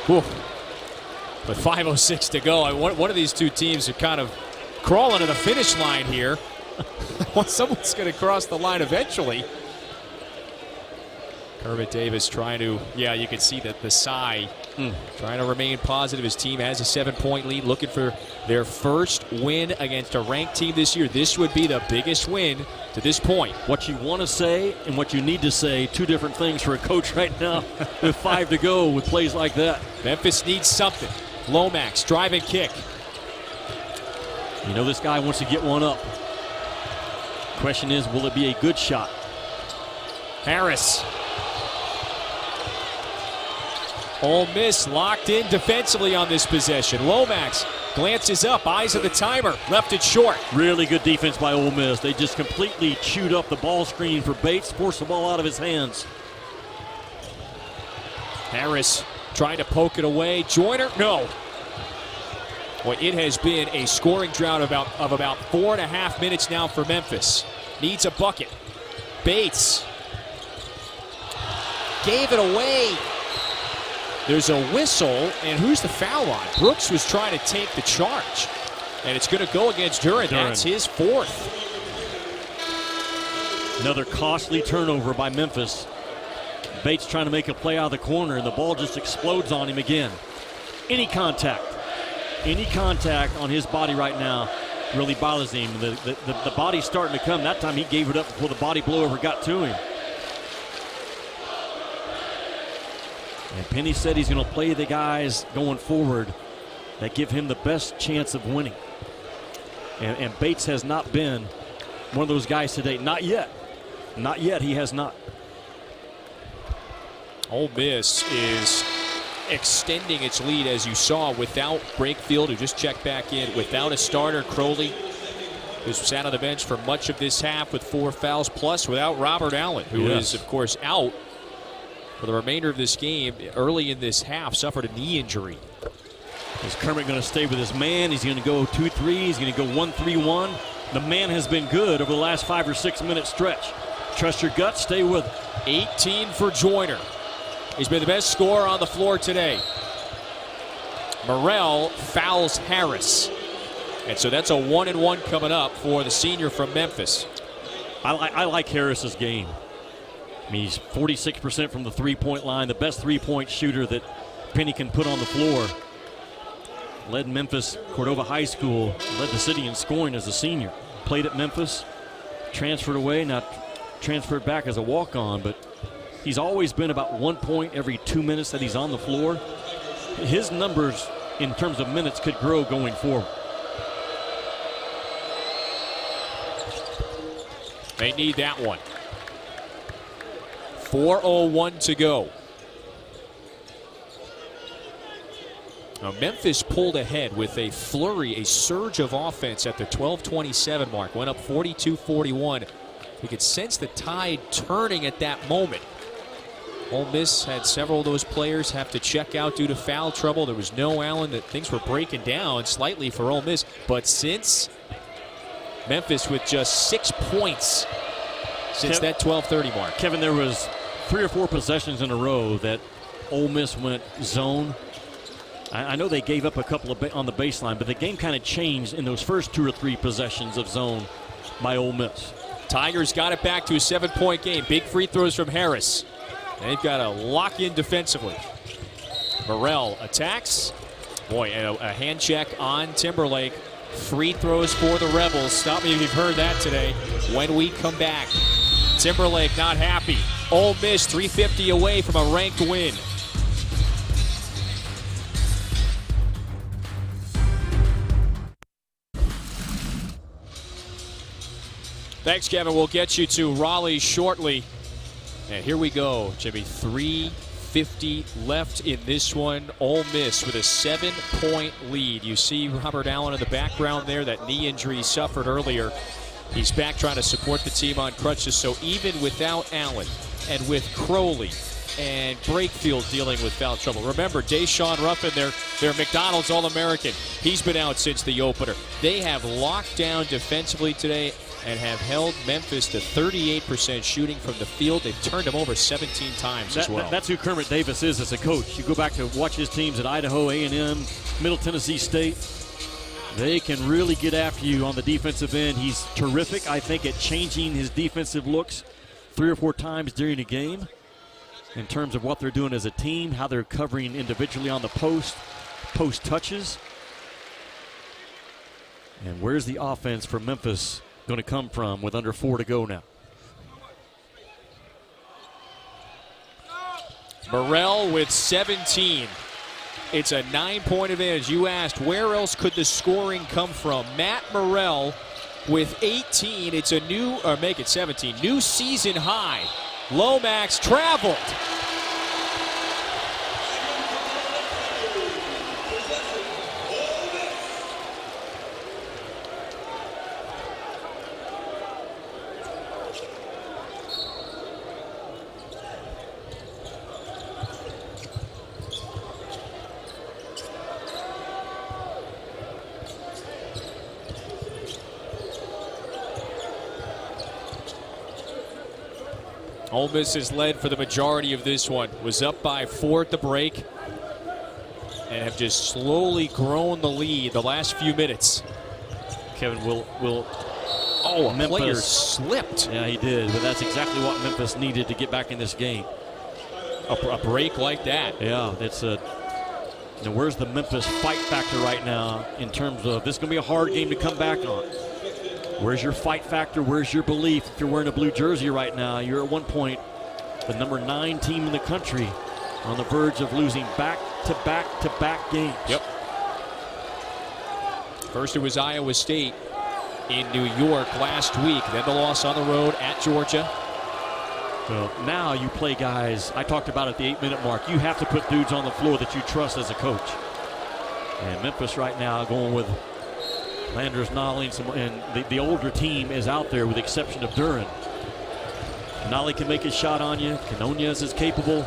Whew. But 5:06 to go. One of these two teams are kind of crawling to the finish line here. Someone's going to cross the line eventually. Kermit Davis trying to, you can see that the sigh, trying to remain positive. His team has a 7-point lead, looking for their first win against a ranked team this year. This would be the biggest win to this point. What you want to say and what you need to say, 2 different things for a coach right now with 5 to go with plays like that. Memphis needs something. Lomax, drive and kick. You know this guy wants to get one up. Question is, will it be a good shot? Harris. Ole Miss locked in defensively on this possession. Lomax glances up, eyes of the timer, left it short. Really good defense by Ole Miss. They just completely chewed up the ball screen for Bates, forced the ball out of his hands. Harris trying to poke it away. Joyner, no. Well, it has been a scoring drought of about 4.5 minutes now for Memphis. Needs a bucket. Bates gave it away. There's a whistle, and who's the foul on? Brooks was trying to take the charge, and it's going to go against Duren. That's his 4th. Another costly turnover by Memphis. Bates trying to make a play out of the corner, and the ball just explodes on him again. Any contact on his body right now really bothers him. The body's starting to come. That time he gave it up before the body blowover got to him. And Penny said he's going to play the guys going forward that give him the best chance of winning. And Bates has not been one of those guys today. Not yet. Not yet. He has not. Ole Miss is extending its lead, as you saw, without Brakefield, who just checked back in, without a starter, Crowley, who sat on the bench for much of this half with 4 fouls, plus without Robert Allen, who is, of course, out for the remainder of this game. Early in this half, suffered a knee injury. Is Kermit going to stay with his man? He's going to go 2-3. He's going to go 1-3-1. The man has been good over the last 5 or 6 minute stretch. Trust your gut, stay with it. 18 for Joyner. He's been the best scorer on the floor today. Morrell fouls Harris. And so that's a 1-and-1 coming up for the senior from Memphis. I like Harris's game. I mean, he's 46% from the three-point line, the best three-point shooter that Penny can put on the floor. Led Memphis, Cordova High School, led the city in scoring as a senior. Played at Memphis, transferred away, not transferred back as a walk-on, but he's always been about 1 point every 2 minutes that he's on the floor. His numbers in terms of minutes could grow going forward. They need that one. 4:01 to go. Now Memphis pulled ahead with a flurry, a surge of offense at the 12:27 mark. Went up 42-41. You could sense the tide turning at that moment. Ole Miss had several of those players have to check out due to foul trouble. There was no Allen. That things were breaking down slightly for Ole Miss. But since Memphis with just 6 points since that 12:30 mark. Kevin, there was 3 or 4 possessions in a row that Ole Miss went zone. I know they gave up a couple of on the baseline, but the game kind of changed in those first 2 or 3 possessions of zone by Ole Miss. Tigers got it back to a 7-point game. Big free throws from Harris. They've got to lock in defensively. Morrell attacks. Boy, a hand check on Timberlake. Free throws for the Rebels. Stop me if you've heard that today. When we come back, Timberlake not happy. Ole Miss 350 away from a ranked win. Thanks, Kevin. We'll get you to Raleigh shortly. And here we go, Jimmy. 3:50 left in this one. Ole Miss with a 7-point lead. You see Robert Allen in the background there, that knee injury he suffered earlier. He's back trying to support the team on crutches. So even without Allen and with Crowley and Brakefield dealing with foul trouble. Remember, Deshaun Ruffin, their McDonald's All-American. He's been out since the opener. They have locked down defensively today and have held Memphis to 38% shooting from the field. They've turned them over 17 times as well. That's who Kermit Davis is as a coach. You go back to watch his teams at Idaho, A&M, Middle Tennessee State. They can really get after you on the defensive end. He's terrific, I think, at changing his defensive looks 3 or 4 times during a game in terms of what they're doing as a team, how they're covering individually on the post touches. And where's the offense for Memphis going to come from with under 4 to go now? Morrell with 17. It's a 9-point advantage. You asked, where else could the scoring come from? Matt Morrell with 18. It's a new, or make it 17, new season high. Lomax traveled. Ole Miss has led for the majority of this one. Was up by 4 at the break and have just slowly grown the lead the last few minutes. Kevin, will a player slipped. Yeah, he did, but that's exactly what Memphis needed to get back in this game. A break like that. Yeah, it's a. Now where's the Memphis fight factor right now in terms of this is going to be a hard game to come back on? Where's your fight factor? Where's your belief? If you're wearing a blue jersey right now, you're at one point the number 9 team in the country on the verge of losing back-to-back-to-back games. Yep. First it was Iowa State in New York last week. Then the loss on the road at Georgia. Well, now you play guys, I talked about at the 8-minute mark, you have to put dudes on the floor that you trust as a coach. And Memphis right now going with Landers Nolley, and the older team is out there with the exception of Duren. Nolley can make his shot on you. Quinones is capable.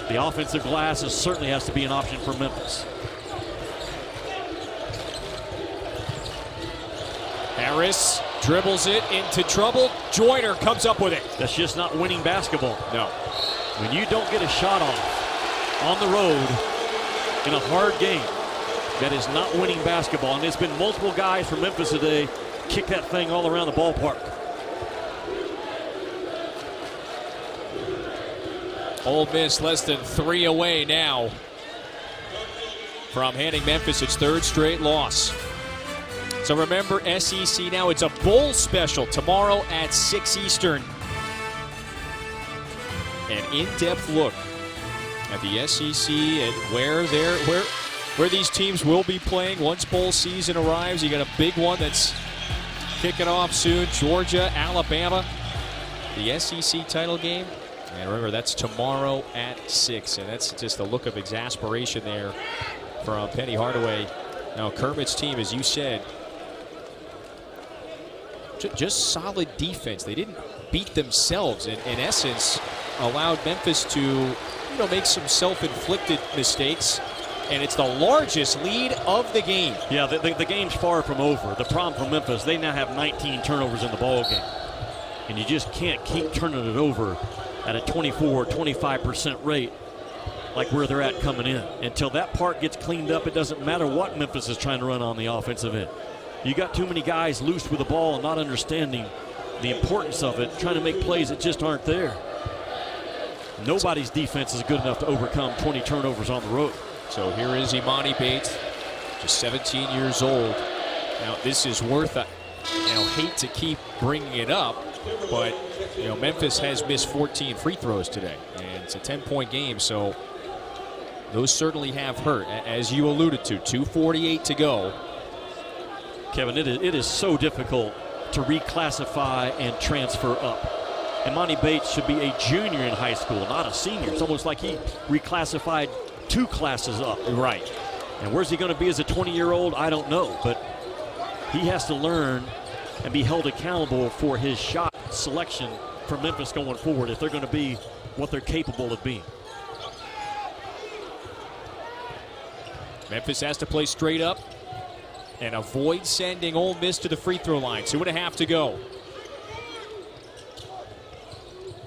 The offensive glass certainly has to be an option for Memphis. Harris dribbles it into trouble. Joyner comes up with it. That's just not winning basketball. No. When you don't get a shot off on the road in a hard game, that is not winning basketball. And there's been multiple guys from Memphis today kick that thing all around the ballpark. Ole Miss less than 3 away now from handing Memphis its 3rd straight loss. So remember, SEC now, it's a bowl special tomorrow at 6 Eastern. An in-depth look at the SEC and where these teams will be playing once bowl season arrives. You got a big one that's kicking off soon. Georgia, Alabama, the SEC title game. And remember, that's tomorrow at 6. And that's just a look of exasperation there from Penny Hardaway. Now, Kermit's team, as you said, just solid defense. They didn't beat themselves. In essence, allowed Memphis to make some self-inflicted mistakes. And it's the largest lead of the game. Yeah, the game's far from over. The problem for Memphis, they now have 19 turnovers in the ball game. And you just can't keep turning it over at a 24-25% rate like where they're at coming in. Until that part gets cleaned up, it doesn't matter what Memphis is trying to run on the offensive end. You got too many guys loose with the ball and not understanding the importance of it, trying to make plays that just aren't there. Nobody's defense is good enough to overcome 20 turnovers on the road. So here is Emoni Bates, just 17 years old. Now this is worth it. Hate to keep bringing it up, but Memphis has missed 14 free throws today, and it's a 10-point game, so those certainly have hurt. As you alluded to, 2:48 to go. Kevin, it is so difficult to reclassify and transfer up. Emoni Bates should be a junior in high school, not a senior. It's almost like he reclassified 2 classes up. Right. And where's he going to be as a 20-year-old? I don't know, but he has to learn and be held accountable for his shot selection for Memphis going forward if they're going to be what they're capable of being. Memphis has to play straight up and avoid sending Ole Miss to the free throw line. 2.5 to go.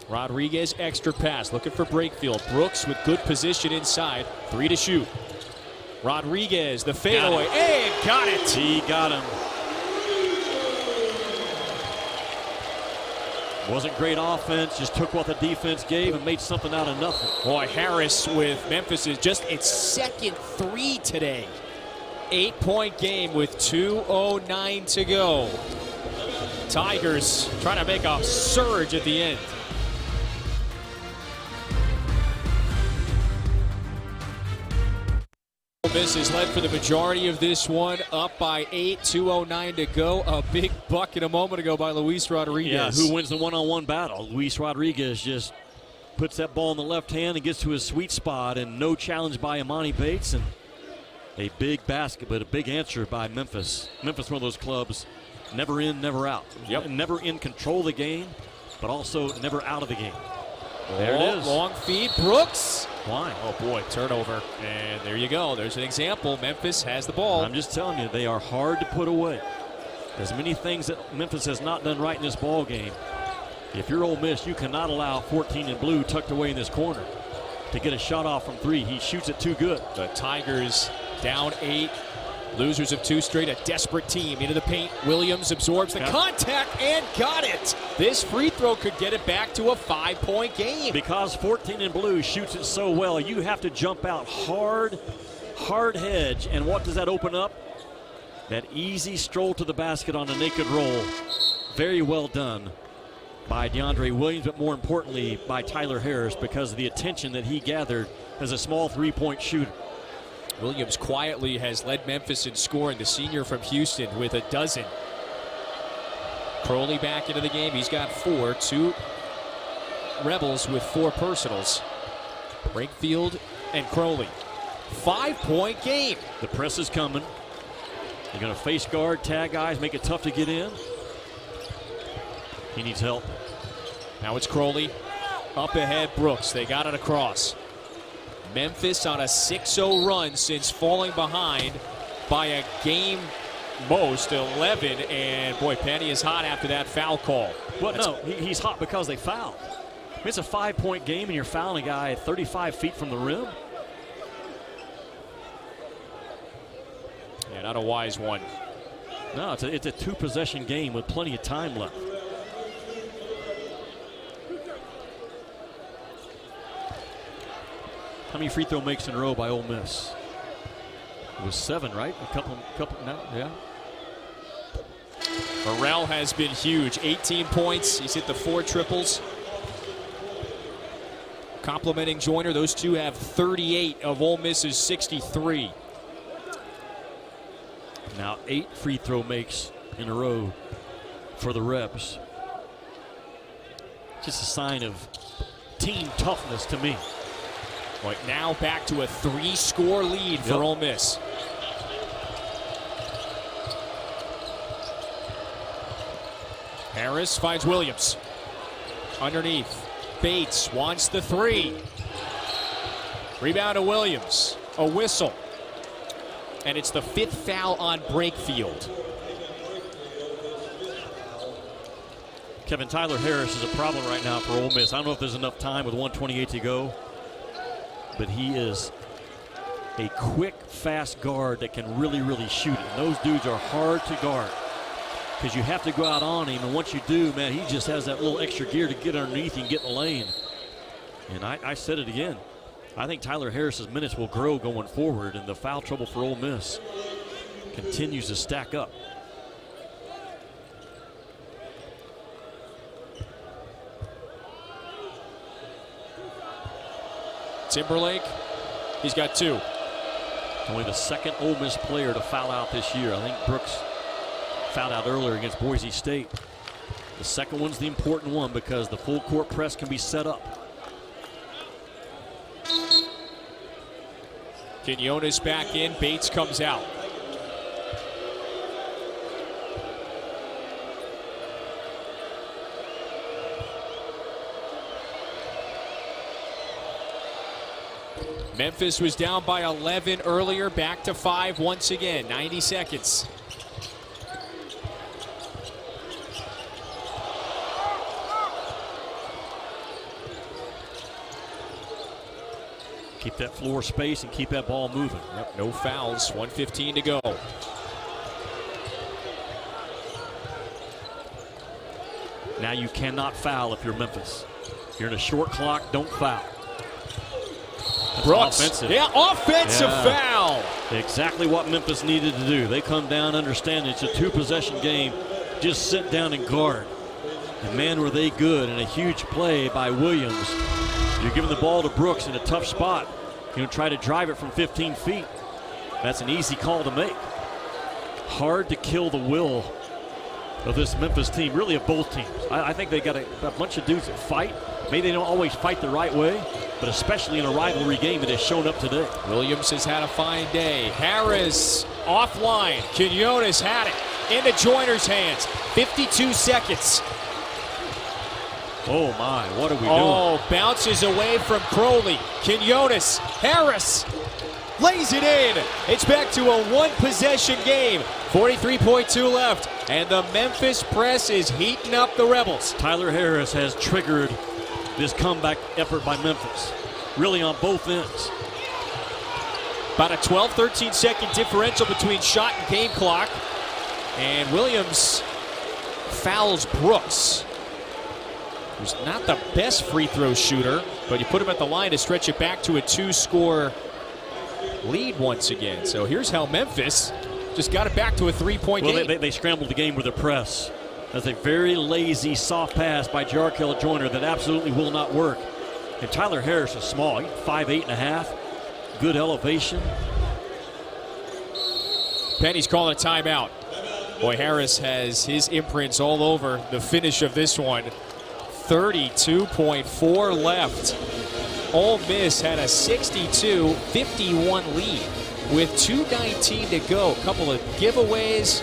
Rodriguez, extra pass, looking for Brakefield. Brooks with good position inside. 3 to shoot. Rodriguez, the fadeaway, and got it. He got him. Wasn't great offense, just took what the defense gave and made something out of nothing. Boy, Harris with Memphis is just its 2nd 3 today. 8-point game with 2:09 to go. Tigers trying to make a surge at the end. Ole Miss has led for the majority of this one, up by 8, 2:09 to go. A big bucket a moment ago by Luis Rodriguez. Yeah, who wins the one-on-one battle? Luis Rodriguez just puts that ball in the left hand and gets to his sweet spot, and no challenge by Emoni Bates, and a big basket, but a big answer by Memphis. Memphis, one of those clubs, never in, never out. Yep. Never in control of the game, but also never out of the game. There it is. Long feed, Brooks. Why? Oh boy, turnover. And there you go. There's an example. Memphis has the ball. I'm just telling you, they are hard to put away. There's many things that Memphis has not done right in this ball game. If you're Ole Miss, you cannot allow 14 in blue tucked away in this corner to get a shot off from 3. He shoots it too good. The Tigers down 8. Losers of 2 straight, a desperate team into the paint. Williams absorbs the contact and got it. This free throw could get it back to a 5-point game. Because 14 in blue shoots it so well, you have to jump out hard hedge. And what does that open up? That easy stroll to the basket on a naked roll. Very well done by DeAndre Williams, but more importantly by Tyler Harris, because of the attention that he gathered as a small 3-point shooter. Williams quietly has led Memphis in scoring, the senior from Houston with a dozen. Crowley back into the game. He's got 4. 2 Rebels with 4 personals. Brakefield and Crowley. 5-point game. The press is coming. They're going to face guard, tag guys, make it tough to get in. He needs help. Now it's Crowley. Up ahead, Brooks. They got it across. Memphis on a 6-0 run since falling behind by a game most, 11. And boy, Penny is hot after that foul call. Well, no, he's hot because they fouled. I mean, it's a 5-point game and you're fouling a guy 35 feet from the rim. Yeah, not a wise one. No, it's a 2-possession game with plenty of time left. How many free throw makes in a row by Ole Miss? It was 7, right? A couple, no, yeah. Morrell has been huge. 18 points. He's hit the 4 triples. Complimenting Joyner, those two have 38 of Ole Miss's 63. Now 8 free throw makes in a row for the Rebs. Just a sign of team toughness to me. Right now back to a 3-score lead for Ole Miss. Harris finds Williams. Underneath. Bates wants the 3. Rebound to Williams. A whistle. And it's the 5th foul on Brakefield. Kevin, Tyler Harris is a problem right now for Ole Miss. I don't know if there's enough time with 1:28 to go. But he is a quick, fast guard that can really, really shoot it. And those dudes are hard to guard because you have to go out on him. And once you do, man, he just has that little extra gear to get underneath and get in the lane. And I said it again. I think Tyler Harris's minutes will grow going forward, and the foul trouble for Ole Miss continues to stack up. Timberlake, he's got 2. Only the second Ole Miss player to foul out this year. I think Brooks fouled out earlier against Boise State. The second one's the important one because the full court press can be set up. Quinones back in, Bates comes out. Memphis was down by 11 earlier, back to 5 once again. 90 seconds. Keep that floor space and keep that ball moving. Yep, no fouls, 1:15 to go. Now you cannot foul if you're Memphis. You're in a short clock, don't foul. That's Brooks, offensive. Offensive foul. Exactly what Memphis needed to do. They come down understanding it's a 2-possession game. Just sit down and guard. And man, were they good, and a huge play by Williams. You're giving the ball to Brooks in a tough spot. You know, try to drive it from 15 feet. That's an easy call to make. Hard to kill the will of this Memphis team, really of both teams. I think they got a bunch of dudes that fight. Maybe they don't always fight the right way, but especially in a rivalry game, it has shown up today. Williams has had a fine day. Harris offline. Quinones had it into Joyner's hands. 52 seconds. Oh my, what are we doing? Oh, bounces away from Crowley. Quinones, Harris lays it in. It's back to a 1-possession game. 43.2 left, and the Memphis press is heating up the Rebels. Tyler Harris has triggered this comeback effort by Memphis, really on both ends. About a 12-13 second differential between shot and game clock. And Williams fouls Brooks, who's not the best free throw shooter, but you put him at the line to stretch it back to a 2-score lead once again. So here's how Memphis just got it back to a 3-point game. They scrambled the game with their press. That's a very lazy, soft pass by Jarkel Joyner that absolutely will not work. And Tyler Harris is small. He's 5'8.5". Good elevation. Penny's calling a timeout. Boy, Harris has his imprints all over the finish of this one. 32.4 left. Ole Miss had a 62-51 lead with 2:19 to go. A couple of giveaways,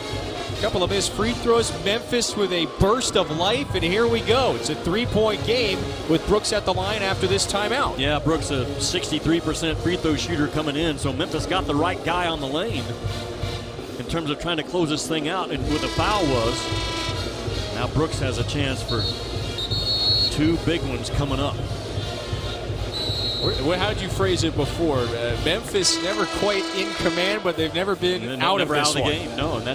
a couple of missed free throws. Memphis with a burst of life, and here we go. It's a 3-point game with Brooks at the line after this timeout. Yeah, Brooks a 63% free throw shooter coming in, so Memphis got the right guy on the lane in terms of trying to close this thing out, and where the foul was. Now Brooks has a chance for 2 big ones coming up. How did you phrase it before? Memphis never quite in command, but they've never been out of this the game. No, and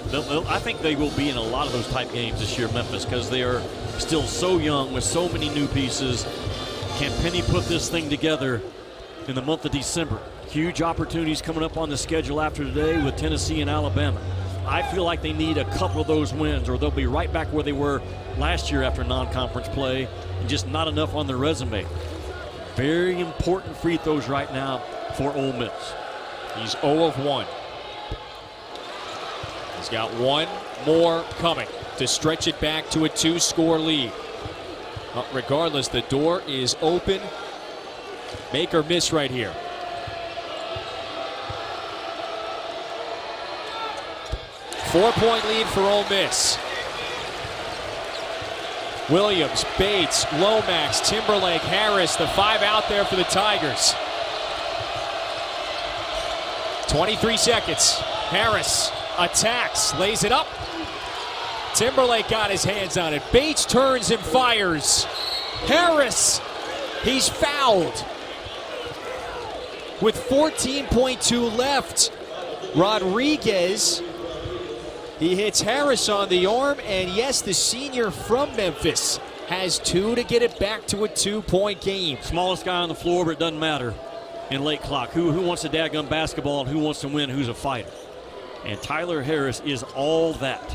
I think they will be in a lot of those type games this year, Memphis, because they are still so young with so many new pieces. Can Penny put this thing together in the month of December? Huge opportunities coming up on the schedule after today with Tennessee and Alabama. I feel like they need a couple of those wins, or they'll be right back where they were last year after non-conference play, and just not enough on their resume. Very important free throws right now for Ole Miss. He's 0 of 1. He's got one more coming to stretch it back to a 2-score lead. Regardless, the door is open. Make or miss right here. Four-point lead for Ole Miss. Williams, Bates, Lomax, Timberlake, Harris, the 5 out there for the Tigers. 23 seconds. Harris attacks, lays it up. Timberlake got his hands on it. Bates turns and fires. Harris, he's fouled. With 14.2 left, Rodriguez, he hits Harris on the arm, and yes, the senior from Memphis has 2 to get it back to a 2-point game. Smallest guy on the floor, but it doesn't matter in late clock. Who wants to dadgum basketball and who wants to win, who's a fighter. And Tyler Harris is all that.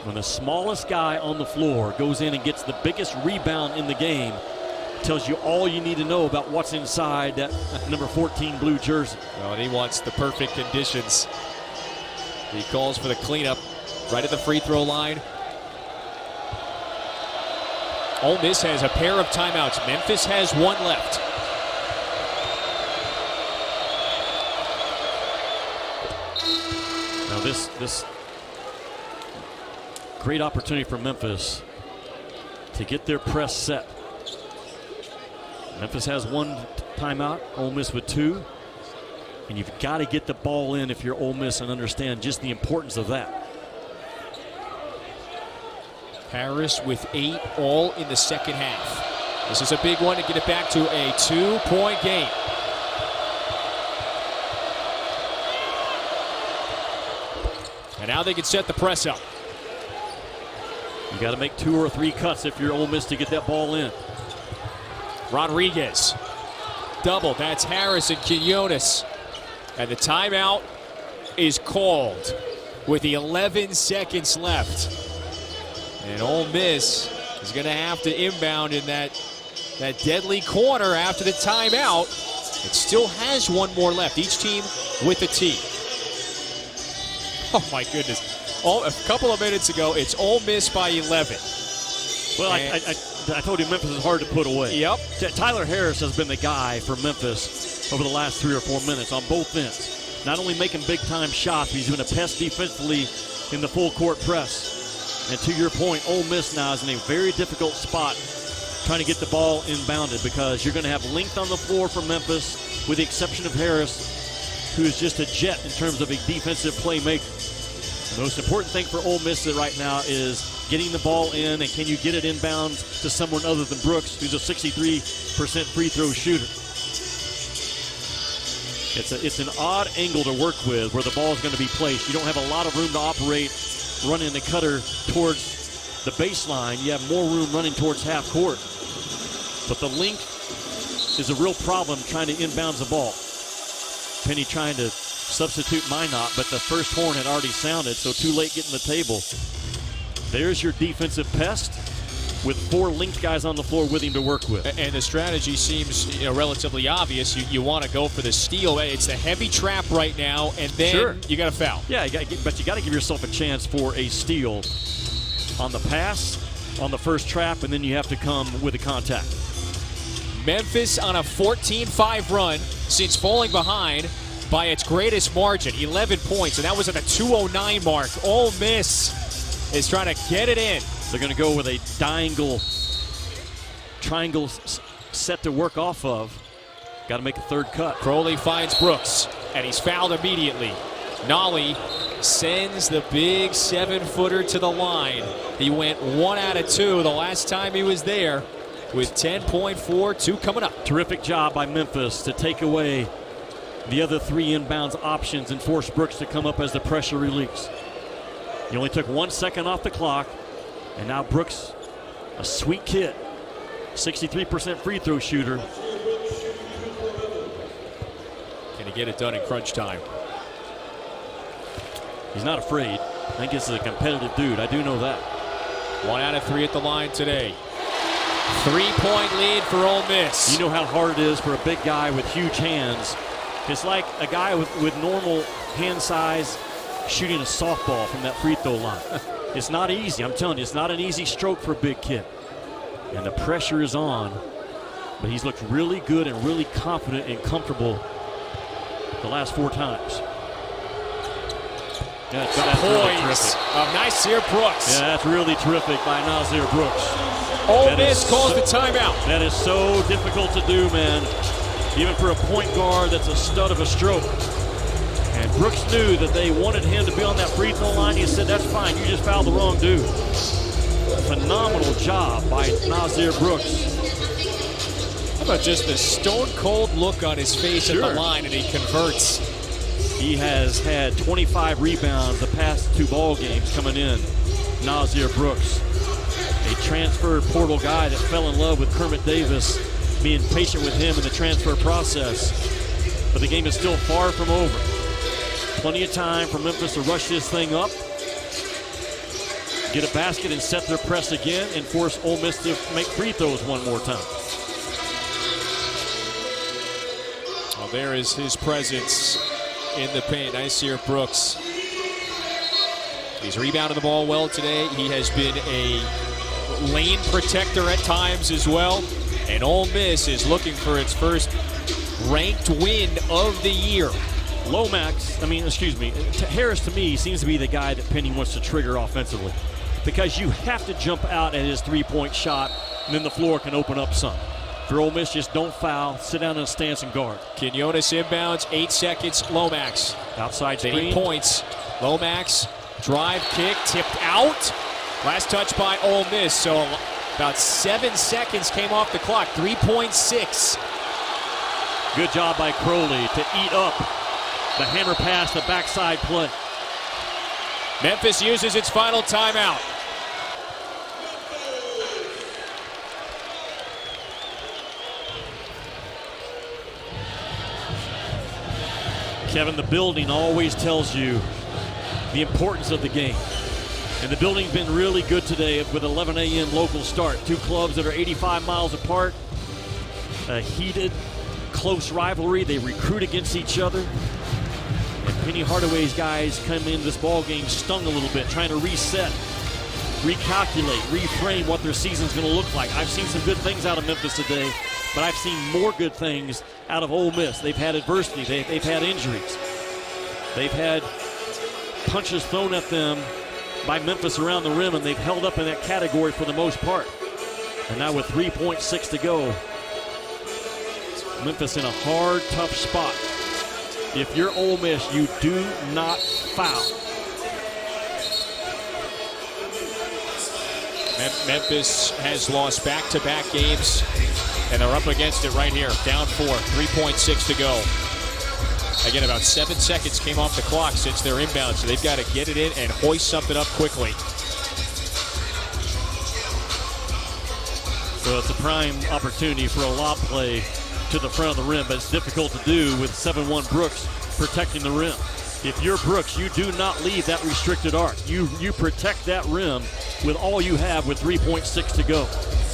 When the smallest guy on the floor goes in and gets the biggest rebound in the game, tells you all you need to know about what's inside that number 14 blue jersey. Well, and he wants the perfect conditions. He calls for the cleanup right at the free throw line. Ole Miss has a pair of timeouts. Memphis has 1 left. Now this great opportunity for Memphis to get their press set. Memphis has 1 timeout, Ole Miss with 2. And you've got to get the ball in if you're Ole Miss and understand just the importance of that. Harris with 8 all in the second half. This is a big one to get it back to a 2-point game. And now they can set the press up. You got to make 2 or 3 cuts if you're Ole Miss to get that ball in. Rodriguez. Double. That's Harris and Quinones. And the timeout is called with 11 seconds left. And Ole Miss is going to have to inbound in that deadly corner after the timeout. It still has 1 more left. Each team with a tee. Oh, my goodness. A couple of minutes ago, it's Ole Miss by 11. Well, I told you Memphis is hard to put away. Yep. Tyler Harris has been the guy for Memphis over the last 3 or 4 minutes on both ends. Not only making big-time shots, he's been a pest defensively in the full-court press. And to your point, Ole Miss now is in a very difficult spot trying to get the ball inbounded, because you're going to have length on the floor for Memphis, with the exception of Harris, who is just a jet in terms of a defensive playmaker. The most important thing for Ole Miss right now is getting the ball in, and can you get it inbound to someone other than Brooks, who's a 63% free throw shooter. It's an odd angle to work with where the ball is going to be placed. You don't have a lot of room to operate running the cutter towards the baseline. You have more room running towards half court. But the length is a real problem trying to inbound the ball. Penny trying to substitute Minott, but the first horn had already sounded, so too late getting the table. There's your defensive pest with 4 length guys on the floor with him to work with. And the strategy seems relatively obvious. You want to go for the steal. It's the heavy trap right now, and then you got to foul. Yeah, but you got to give yourself a chance for a steal. On the pass, on the first trap, and then you have to come with the contact. Memphis on a 14-5 run since falling behind by its greatest margin, 11 points, and that was at the 2:09 mark. Ole Miss is trying to get it in. They're going to go with a triangle set to work off of. Got to make a third cut. Crowley finds Brooks, and he's fouled immediately. Nolley sends the big 7-footer to the line. He went 1 out of 2 the last time he was there with 10.42 coming up. Terrific job by Memphis to take away the other 3 inbounds options and force Brooks to come up as the pressure release. He only took 1 second off the clock, and now Brooks, a sweet kid, 63% free throw shooter. Can he get it done in crunch time? He's not afraid. I think this is a competitive dude. I do know that. 1 out of 3 at the line today. 3-point lead for Ole Miss. You know how hard it is for a big guy with huge hands. It's like a guy with normal hand size shooting a softball from that free throw line. It's not easy. I'm telling you, it's not an easy stroke for a big kid. And the pressure is on. But he's looked really good and really confident and comfortable the last 4 times. Yeah, that's really terrific. Of Nasir Brooks. Yeah, that's really terrific by Nasir Brooks. Ole Miss calls the timeout. That is so difficult to do, man. Even for a point guard that's a stud of a stroke. And Brooks knew that they wanted him to be on that free throw line. He said, that's fine, you just fouled the wrong dude. Phenomenal job by Nasir Brooks. How about just the stone-cold look on his face at the line, and he converts. He has had 25 rebounds the past 2 ball games coming in. Nasir Brooks, a transfer portal guy that fell in love with Kermit Davis, being patient with him in the transfer process. But the game is still far from over. Plenty of time for Memphis to rush this thing up, get a basket and set their press again, and force Ole Miss to make free throws one more time. Well, there is his presence in the paint. Nasir Brooks. He's rebounded the ball well today. He has been a lane protector at times as well. And Ole Miss is looking for its first ranked win of the year. Harris to me seems to be the guy that Penny wants to trigger offensively, because you have to jump out at his 3-point shot, and then the floor can open up some. For Ole Miss, just don't foul, sit down in a stance and guard. Quinones inbounds, 8 seconds, Lomax. Outside screen. 8 points. Lomax, drive, kick, tipped out. Last touch by Ole Miss, so about 7 seconds came off the clock, 3.6. Good job by Crowley to eat up the hammer pass, the backside play. Memphis uses its final timeout. Kevin, the building always tells you the importance of the game. And the building's been really good today with 11 a.m. local start. 2 clubs that are 85 miles apart. A heated, close rivalry. They recruit against each other. And Penny Hardaway's guys come into this ball game stung a little bit, trying to reset, recalculate, reframe what their season's going to look like. I've seen some good things out of Memphis today, but I've seen more good things out of Ole Miss. They've had adversity. They've had injuries. They've had punches thrown at them by Memphis around the rim, and they've held up in that category for the most part. And now with 3.6 to go, Memphis in a hard, tough spot. If you're Ole Miss, you do not foul. Memphis has lost back-to-back games, and they're up against it right here. Down 4, 3.6 to go. Again, about 7 seconds came off the clock since their inbound, so they've got to get it in and hoist something up quickly. So it's a prime opportunity for a lob play to the front of the rim, but it's difficult to do with 7-1 Brooks protecting the rim. If you're Brooks, you do not leave that restricted arc. You protect that rim with all you have with 3.6 to go,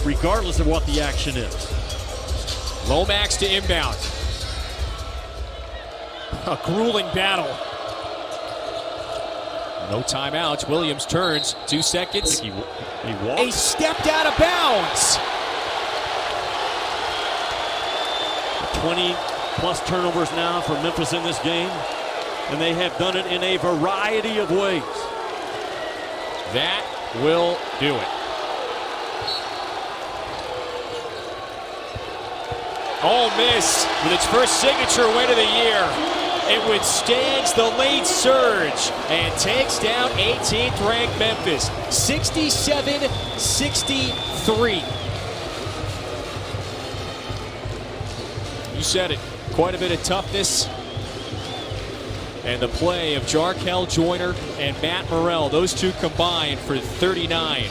regardless of what the action is. Lomax to inbound. A grueling battle. No timeouts. Williams turns. 2 seconds. He He walks. stepped out of bounds. 20-plus turnovers now for Memphis in this game, and they have done it in a variety of ways. That will do it. Ole Miss with its first signature win of the year. It withstands the late surge and takes down 18th-ranked Memphis, 67-63. You said it. Quite a bit of toughness. And the play of Jarkel Joyner and Matt Morrell, those two combined for 39.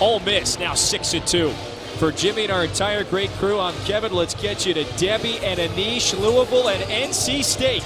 Ole Miss now 6-2. For Jimmy and our entire great crew, I'm Kevin. Let's get you to Debbie and Anish, Louisville, and NC State.